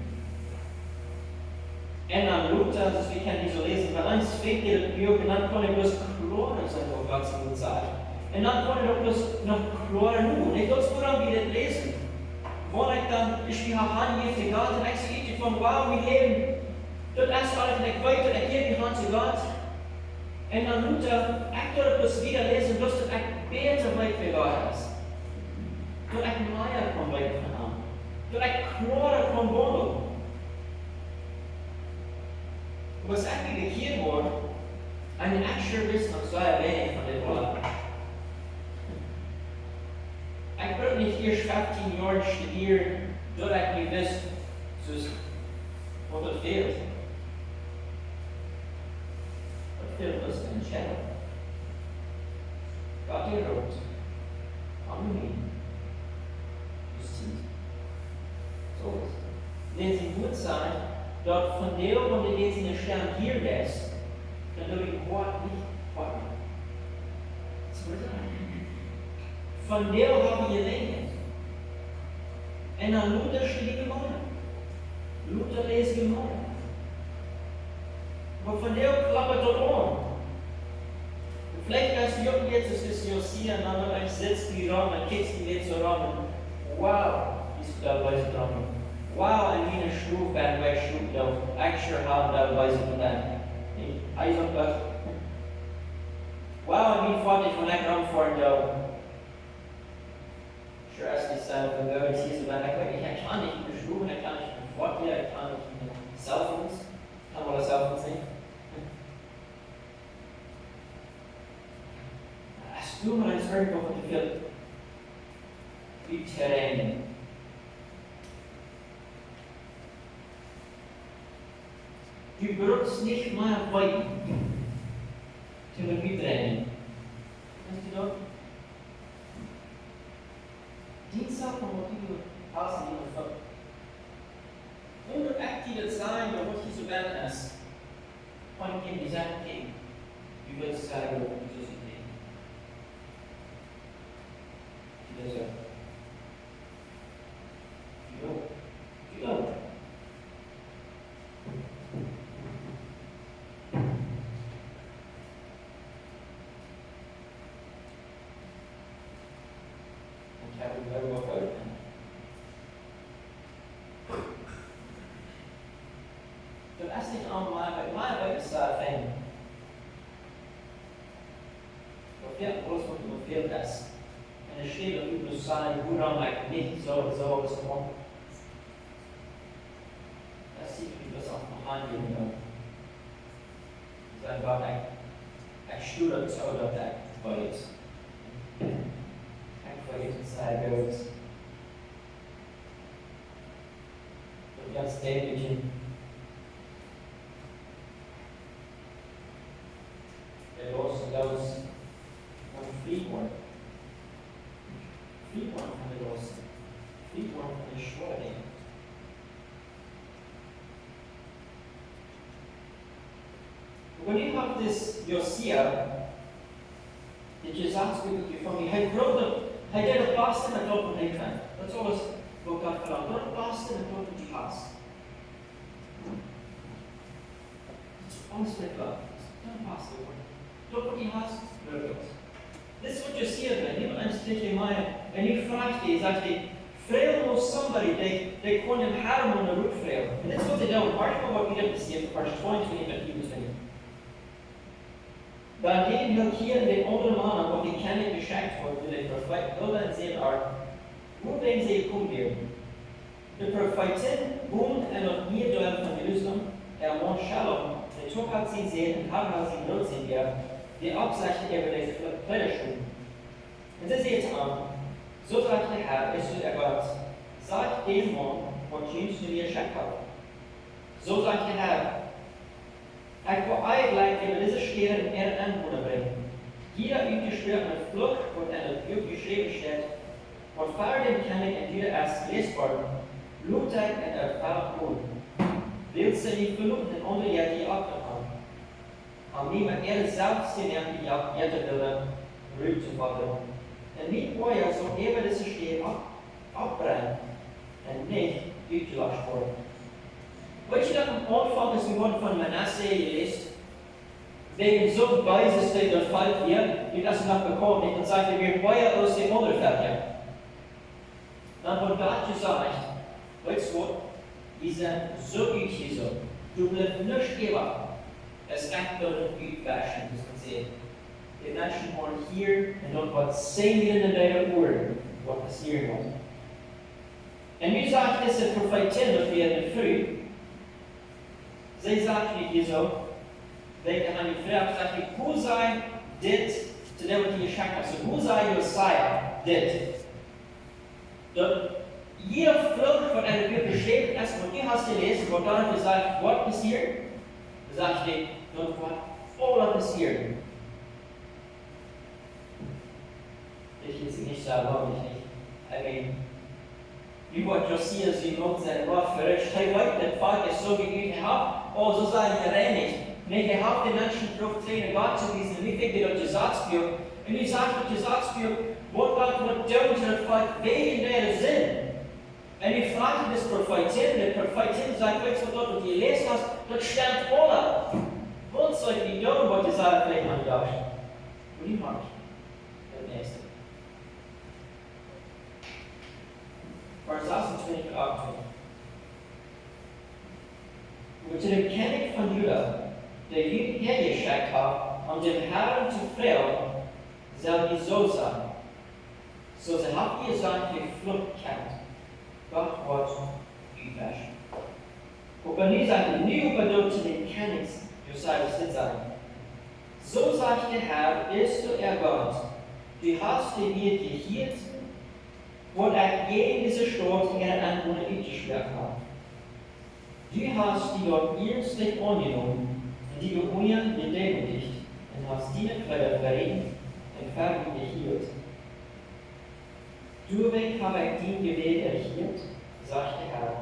En dan Luther, dus we kunnen die zo lezen, maar dan spreekt hij het ook en dan kon hij bloß kloren zijn over wat ze moet zeggen. En dan kon ik ook dus nog kloren doen. Ik wil vooral weer het lezen. Waar ik dan, is die hand heeft de God en ik zie iets van, wauw, we leven. Dat is alles en ik weet dat ik hier die hand zu God. En dan moet ik door het dus weer lezen, dus dat ik beter weet wie God is. Dat ik meer kan weten van hem. Dat ik kloren kan worden. Was eigenlijk hier wordt, en ik sure wist nog zo weinig van dit woord. Ik ben niet eerst 15 jaar studieren, doordat ik niet wist dus, wat het veelt. Wat veelt is een shadow. God die rood. Amen. Justitie. Zo is het. Wenn sie gut sein, dort von der, wo die lesende Stern hier lässt, dann würde ich Wort nicht folgen. Von der habe ich gelernt. En dan Luther steht gewonnen. Luther leest gewonnen. Maar von der klappert dort an. Vielleicht als Jungen jetzt ist es Josia, und dann sitzt die Raum, dann kickst die jetzt so rum. Wow, ist da bei so dran. Wow, en wie een schroef ben wegschroef dat ik sure had dat bij zo'n dan. Hij is op dat. Wow, en wie vond ik van ik ram voor dat. Sure als die zelf een beetje ziet, maar ik weet niet, ik kan niet meer schroeven, ik kan niet meer voortleer, ik kan niet meer cellphones. Kan wel een cellphone zijn. Als du maar eens werkt over te veel. Die terrein. Du berührst nicht mal weit zum Mitrennen. Weißt du doch? Dienstag von Motivo außen in der Volk. Ohne aktive Zahlen, da wird so werden ist, von ihm die Sachen gegen. Du wirst sagen, wie so sind. Die das ja. Jo. Das ist nicht einmal, weil meine ist da ein. Wo fehlt groß und wo fehlt das? Und es steht und du sagen, wo dann nicht so was kommt. Das sieht wie das auch noch angehen kann. Das ist einfach ein Stuhl zu oder der Welt. Ein Welt sei Welt. Und ganz täglichen. Those on Fleetwood. Fleetwood from the Ross. Fleetwood from the Schwede. When you have this Josia, the Jesus speaking from me, I did a Boston and open Nathan. That's always what God found. Not Boston and open Jesus. It's honestly God. Don't pass the word. Doch wat die hast, wird das. Das ist, was Josia will. Niemand eins dich in meine, wenn ich fragte, sagte, frail was somebody, they called him Haram on the root frail. And that's what they done. Mark what we did to see in verse 22 that he was doing. Daarin wil hier de andere mannen wat die kennis geschenkt worden, de profeet wilden en zeiden hoe ben ze gekomen? De profeetin woont en nog meer deel van Jeruzalem, woont Shalom, de toch had zien zien en haben had zien nood zien weer, die opzicht over deze Kleiderstuhl. En ze zegt aan, zo zegt de Herr, is zu Gott, sagt dem Mann, wat jüngst nu weer geschenkt hat. Zo zegt de Herr, ik wil eigenlijk über diese Stelle in ihre Anwohner bringen. Jeder übte mit Flucht und eine Buch geschrieben steht, und vor dem König in jeder erst lesbar, blutig und erfahrt wohnen. Willst du nicht verluten in andere Jahre die abgehauen? Am niemand selbst den die Jahre willen, rüber zu verlieren. Und nicht vorher soll eben diese Stelle abbrennen und nicht ausgelöscht worden. Weet je dat am Anfang ist geworden von Manasse gelesen? Wegen so weises Ding und fällt hier, die das noch bekommen nicht, und sagt, wir wollen aus dem anderen Feld. Dann wird Gott gesagt, weißt du, die sind so üblich so, du bleibst nicht geben, es echt nur nicht waschen, das man sieht. Die Menschen waren hier und dort war 10 Minuten in der Uhr, was passieren muss. Und wie sagt diese Prophetin, dass wir in der Früh, sie sagt nicht hier so, wenn eine Frau sagt, wo sei das, zu dem was ich geschenkt habe, so, wo sei Josiah, das? Jeder Flucht von einer Bibel beschrieben, erstmal, du hast gelesen, wo dann gesagt, was passiert? Da sagt sie, dort war voller passiert. Ich will sie nicht sagen, warum ich nicht. I mean, wie wird Josiah sie noch sein, war verrückt, hey, Leute, das Volk ist so geübt gehabt, oh, so sagen wir nicht. Nicht gehabt, den Menschen darauf trainieren, Gott zu wiesen, wie fängt ihr das Gesetzbuch? Und ich sage das Gesetzbuch, what Gott wird tun zu dem Volk, wegen der Sinn. Und ich frage das Prophetin, der Prophetin sagt, weißt du, was du gelesen hast, das stimmt alle. Und so, die tun, was die sagen, vielleicht an Josh. Und ich mag das nächste. Vers 28, 18. Und zu dem König von Juda, der hergeschickt hat, um dem Herrn zu fragen, soll ich so sein. So sie habt ihr gesagt, die Flucht kennt. Gott wird überwaschen. Und wenn ihr sagt, nie überdrückt zu den Königs, Josias nicht sagen. So sagt der Herr, ist du Gott, du hast die mir gehielt, und gegen diese Stadt ihre Anwohner eingesperrt hat. Du hast die dort ernstlich angenommen, und die Bewohner gedemütigt, und hast die Kleider verreden, und Farben gehielt. Durchweg habe ich den Gebet erhielt, sagt der Herr.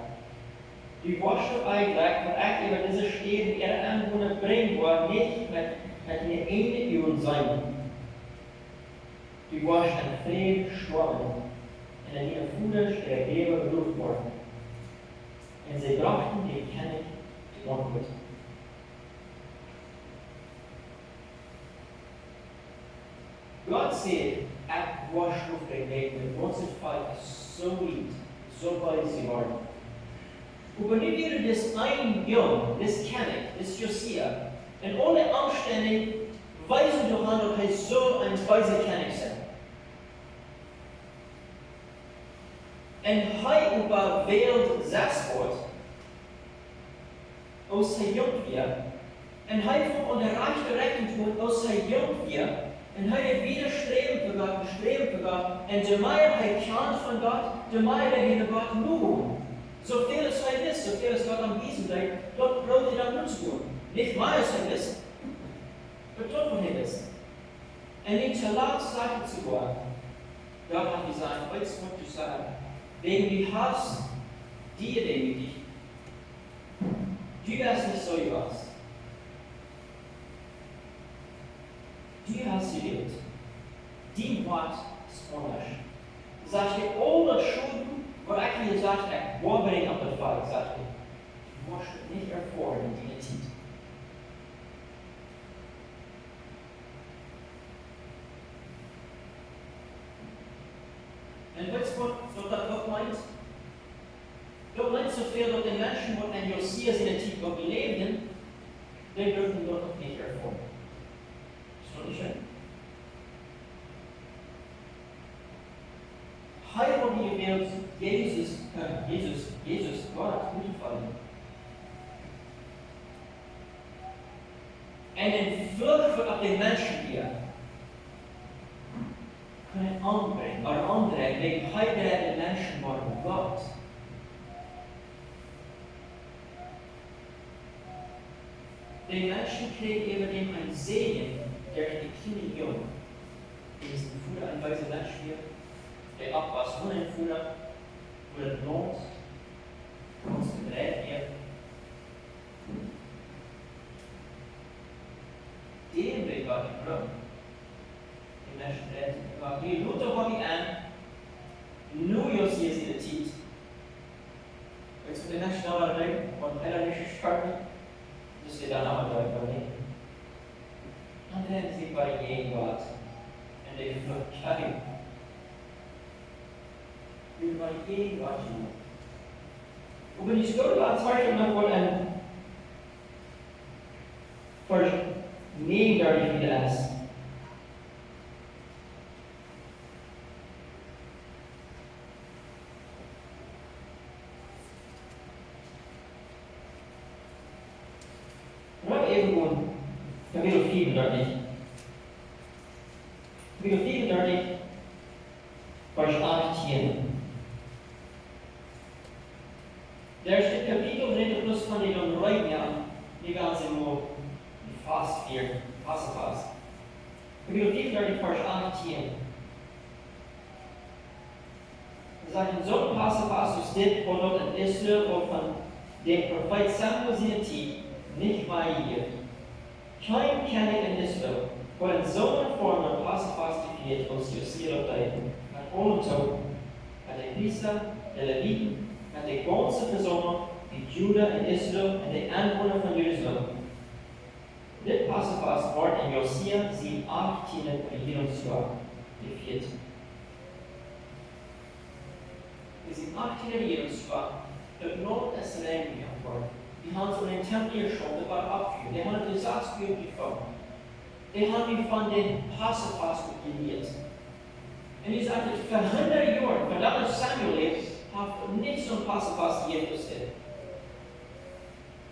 Die Worship eigentlich, und über diese Städte ihre Anwohner bringen wollen, nicht mit einer Ende über sein. Die Worship an Frieden stormen, und in ihrer Fuder ihre Gräber gerufen worden. Und sie brachten den König die Antwort. Gott sieht, Worship gegeben, und unser Volk so lieb, so weit sie waren. Und wenn wir das einjungen, das König, das Josiah, und ohne Umstände weisen durch an, dass er so ein weiser König ist. Und er überwählt 6 Wort, aus er jung wird, und er von der rechte Rechnung tut, aus er jung wird, und er wieder streben für Gott, und der Mehrheit kennt von Gott, der Mehrheit hinter Gott nur. So viel es halt ist, so viel es Gott am Wiesen denkt, dort braucht ihr dann nur zu tun. Nicht mal es halt ist, aber dort von hin ist. Und nicht zu laut Sachen zu wollen. Gott hat gesagt, heute muss ich sagen, wegen die Hass, die ihr demütigt, du wärst nicht so was. Du hast sie gewählt. Die Wort ist anders. Sagt ihr, alle Schulden, wo eigentlich gesagt, wo bin ich auf der Fall, sagt ihr, du musst nicht erfordern, die Zeit. Und weißt du, was das auch meint? Josias in der Zeit Gott lebten, den dürfen wir noch nicht erfolgen. Ist doch nicht schön? Heute haben wir gewählt, Jesus Gott mitfallen. En een vlucht op de mensen hier kunnen aanbrengen, maar aanbrengen, die heidere mensen worden God. Die Menschen kregen über dem ein Segen, der die Kinder jung. Die ist ein Futter, ein weiser Mensch hier, der abpasst von dem Futter, wo das lohnt, uns gedreht hier. Dem will Gott im Grund. Die Menschen reden, Gott, hier Luther war die an, nur Josias in der Zeit. Jetzt mit den Menschen da reden, und er nicht starten, das wir dann auch da übernehmen. Und dann sind wir gegen Gott. Und die Flucht kein. Wir waren gegen Gott. Und wenn ich so als Beispiel noch mal ein Vers nehmen darf ich wieder das. Irgendwo, Kapitel 34. Kapitel 34, Vers 18. Der steht Kapitel drin, plus von den Leuten, die ganze immer fast 4, fast. Kapitel 34, Vers 18. Er sagt, so fast ist dit, wo dort in Israel und von dem Prophet Samuel seine Zeit nicht bei ihr. Kein König in Israel, wo in so einer Form ein Passafast definiert, als Josia leiden, hat ohne Tod, hat der Priester, der Leviten, hat die ganze Person, die Juda in Israel und die Anwohner von Jerusalem. Das Passafast Wort in Josia 7, 18 Regierungsjahr definiert. In diesem 18 Regierungsjahr wird Not das Leben geantwortet. Die haben so den Tempel geschoben, das war abgeführt. Die haben den Satzbild gefangen. Die haben ihn von den Passafast gelehrt. Und die sagten, für 100 Jahre, von damals Samuel lebt, hat nicht so ein Passafast existiert.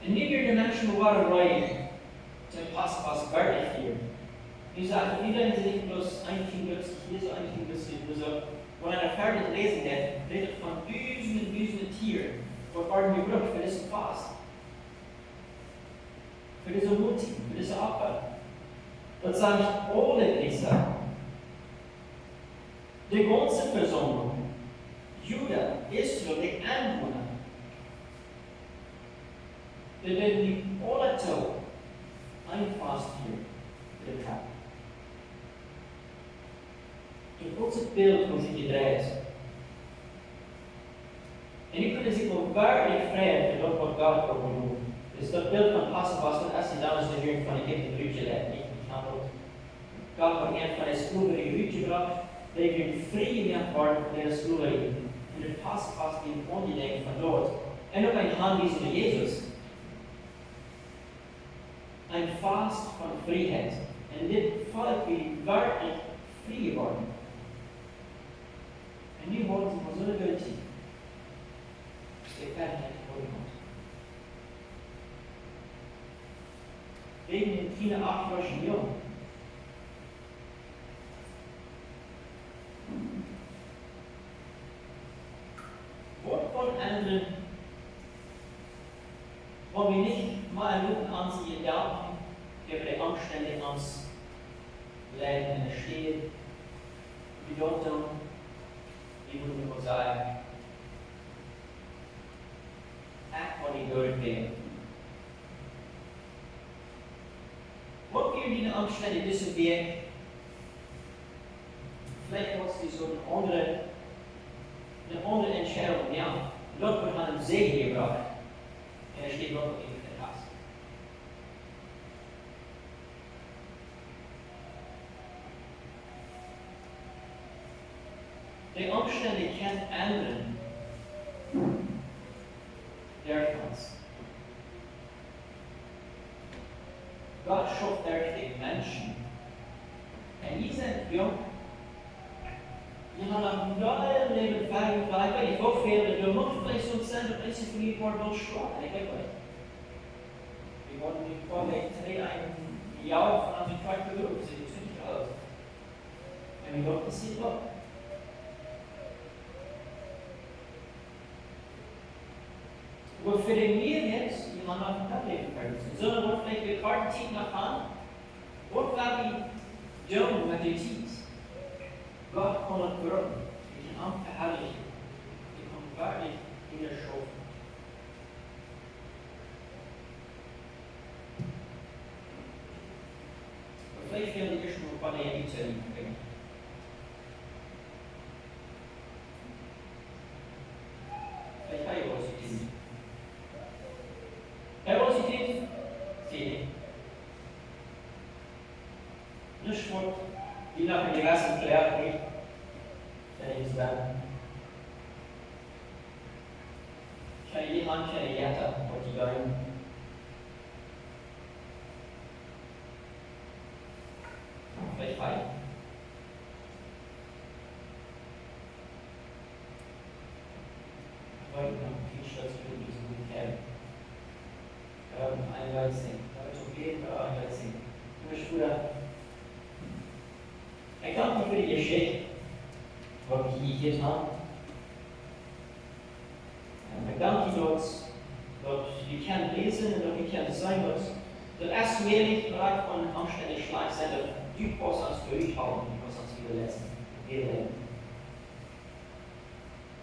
Und nie wird der Menschen waren rein, zum Passafast wörtlich führen. Die sagten, wie werden sie nicht bloß ein Kind plötzlich hier, so ein Kind plötzlich hier, so. Wenn einer fertig lesen wird, redet von büsen Tieren, was waren gebraucht für diesen Fast. Für diese Mutig, für diese Opfer. Das sage ich ohne Priester. Die ganze Versammlung, Juda, Israel, die Anwohner, die werden die alle Tag ein Fast hier getragen. Das ganze Bild muss sich gedreht. Und ich könnte sich wohl wirklich freuen, für das, was Gott belohnt. Das ist das Bild von Passafast, und als sie damals in der Jugend von Ägypten rübergelegt, nicht gehandelt. Gott hat einen von der Sklaverei rübergebracht, der wird frei gemacht worden von der Sklaverei. Und der Passafast ging ungedenkt von dort. Und noch ein Handwiesen für Jesus. Ein Fast von Freiheit. Und das Volk wird wirklich frei geworden. Und die wollten sich von so einer Welt ziehen. Das ist die Fertigkeit vorgekommen. Wegen den vielen 8-jährigen Jungen. Wort von anderen, wollen wir nicht mal Minuten ansehen, Gedanken über die Umstände ans Leben entstehen, Bedeutung, wie würden wir sagen, auch von den Gehörten. Wat kun je in de omstandigheden tussen weer? Vielleicht was die so eine andere Entscheidung, ja. Gott wird an einen Segen gebracht. Und steht wirklich in der Tasse. Die Umstände können ändern. Der uns. Gott schuf den Menschen. Und die sind jung. Die haben ein neues Leben feiern. Vielleicht bin ich auch viel, du musst vielleicht so sein, dass ich für die Wort schwach. Ich glaube, wir wollen nicht vorlegen, ein Jahr von uns Tag berührt, das sieht ziemlich aus. Und wir Gott sieht auch. Und für den mir jetzt, die man auf dem Leben können, sondern wo vielleicht wir Karten nach Hand, und war die dumm mit den Teams. Gott kann uns berühren, wir kann auch verherrlichen, wir können wirklich wieder schaffen. Und vielleicht werden die schon ein paar Dinge zu erleben bringen. Vielleicht habe ich was zu tun. Nervosität, sehe nicht Wort, je nach dem ersten klärt nicht, wenn ich es dann. Ich habe jemand, der Jetta, und die beiden. Vielleicht frei. Ich wollte noch viel Schatz für diesen guten Kerl. Einweizen. Also gehen wir einweizen. Mijn schoenen. Ik dank u voor die geschichte. Wat ik hier gedaan. Ik dank u dat je kan lezen en dat je kan zijn dat als we niet bereid van anständig schlecht zijn, dat u pas als durchhouden, pas als wir lesen.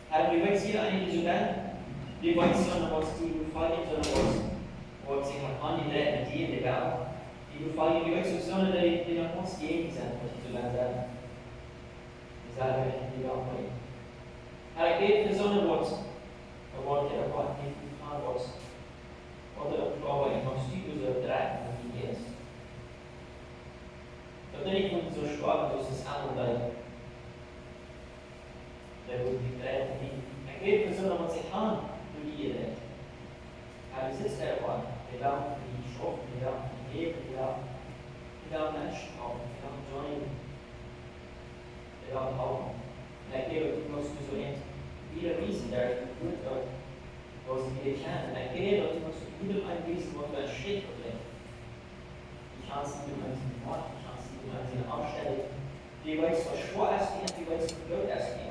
Herr, wir wollen hier einige so werden, wir wollen sondern was die gefallen, sondern was sich an die Leute die in der Welt, die gefallen, wir wollen sondern die nach uns gegen sind, was ich so lange sage. Wir sagen, die Welt bei ihm. Herr, ich bete für so eine Wort, der Wort nicht gefahren wird, oder aber ich muss die so drehen, wie jetzt. Dat ben ik moet zo schwach, dus het is allemaal der wird die Tränen nicht. Er geht für so noch was getan, nur die ihr denkt. Aber es ist der Ort, wir glauben für die Schrift, wir glauben für die Leben, wir glauben Menschen auch, wir glauben Johnny, wir glauben Augen. Und er geht, du musst so wieder wissen, der gut wird, was sie dir kennen. Und er geht, du musst wieder ein Wissen, was du ein Schritt bringst. Die Chancen, du kannst nicht machen, die Chancen, du kannst nicht aufstellen. Die weiß, was schwer ist, die weiß, was blöd ist.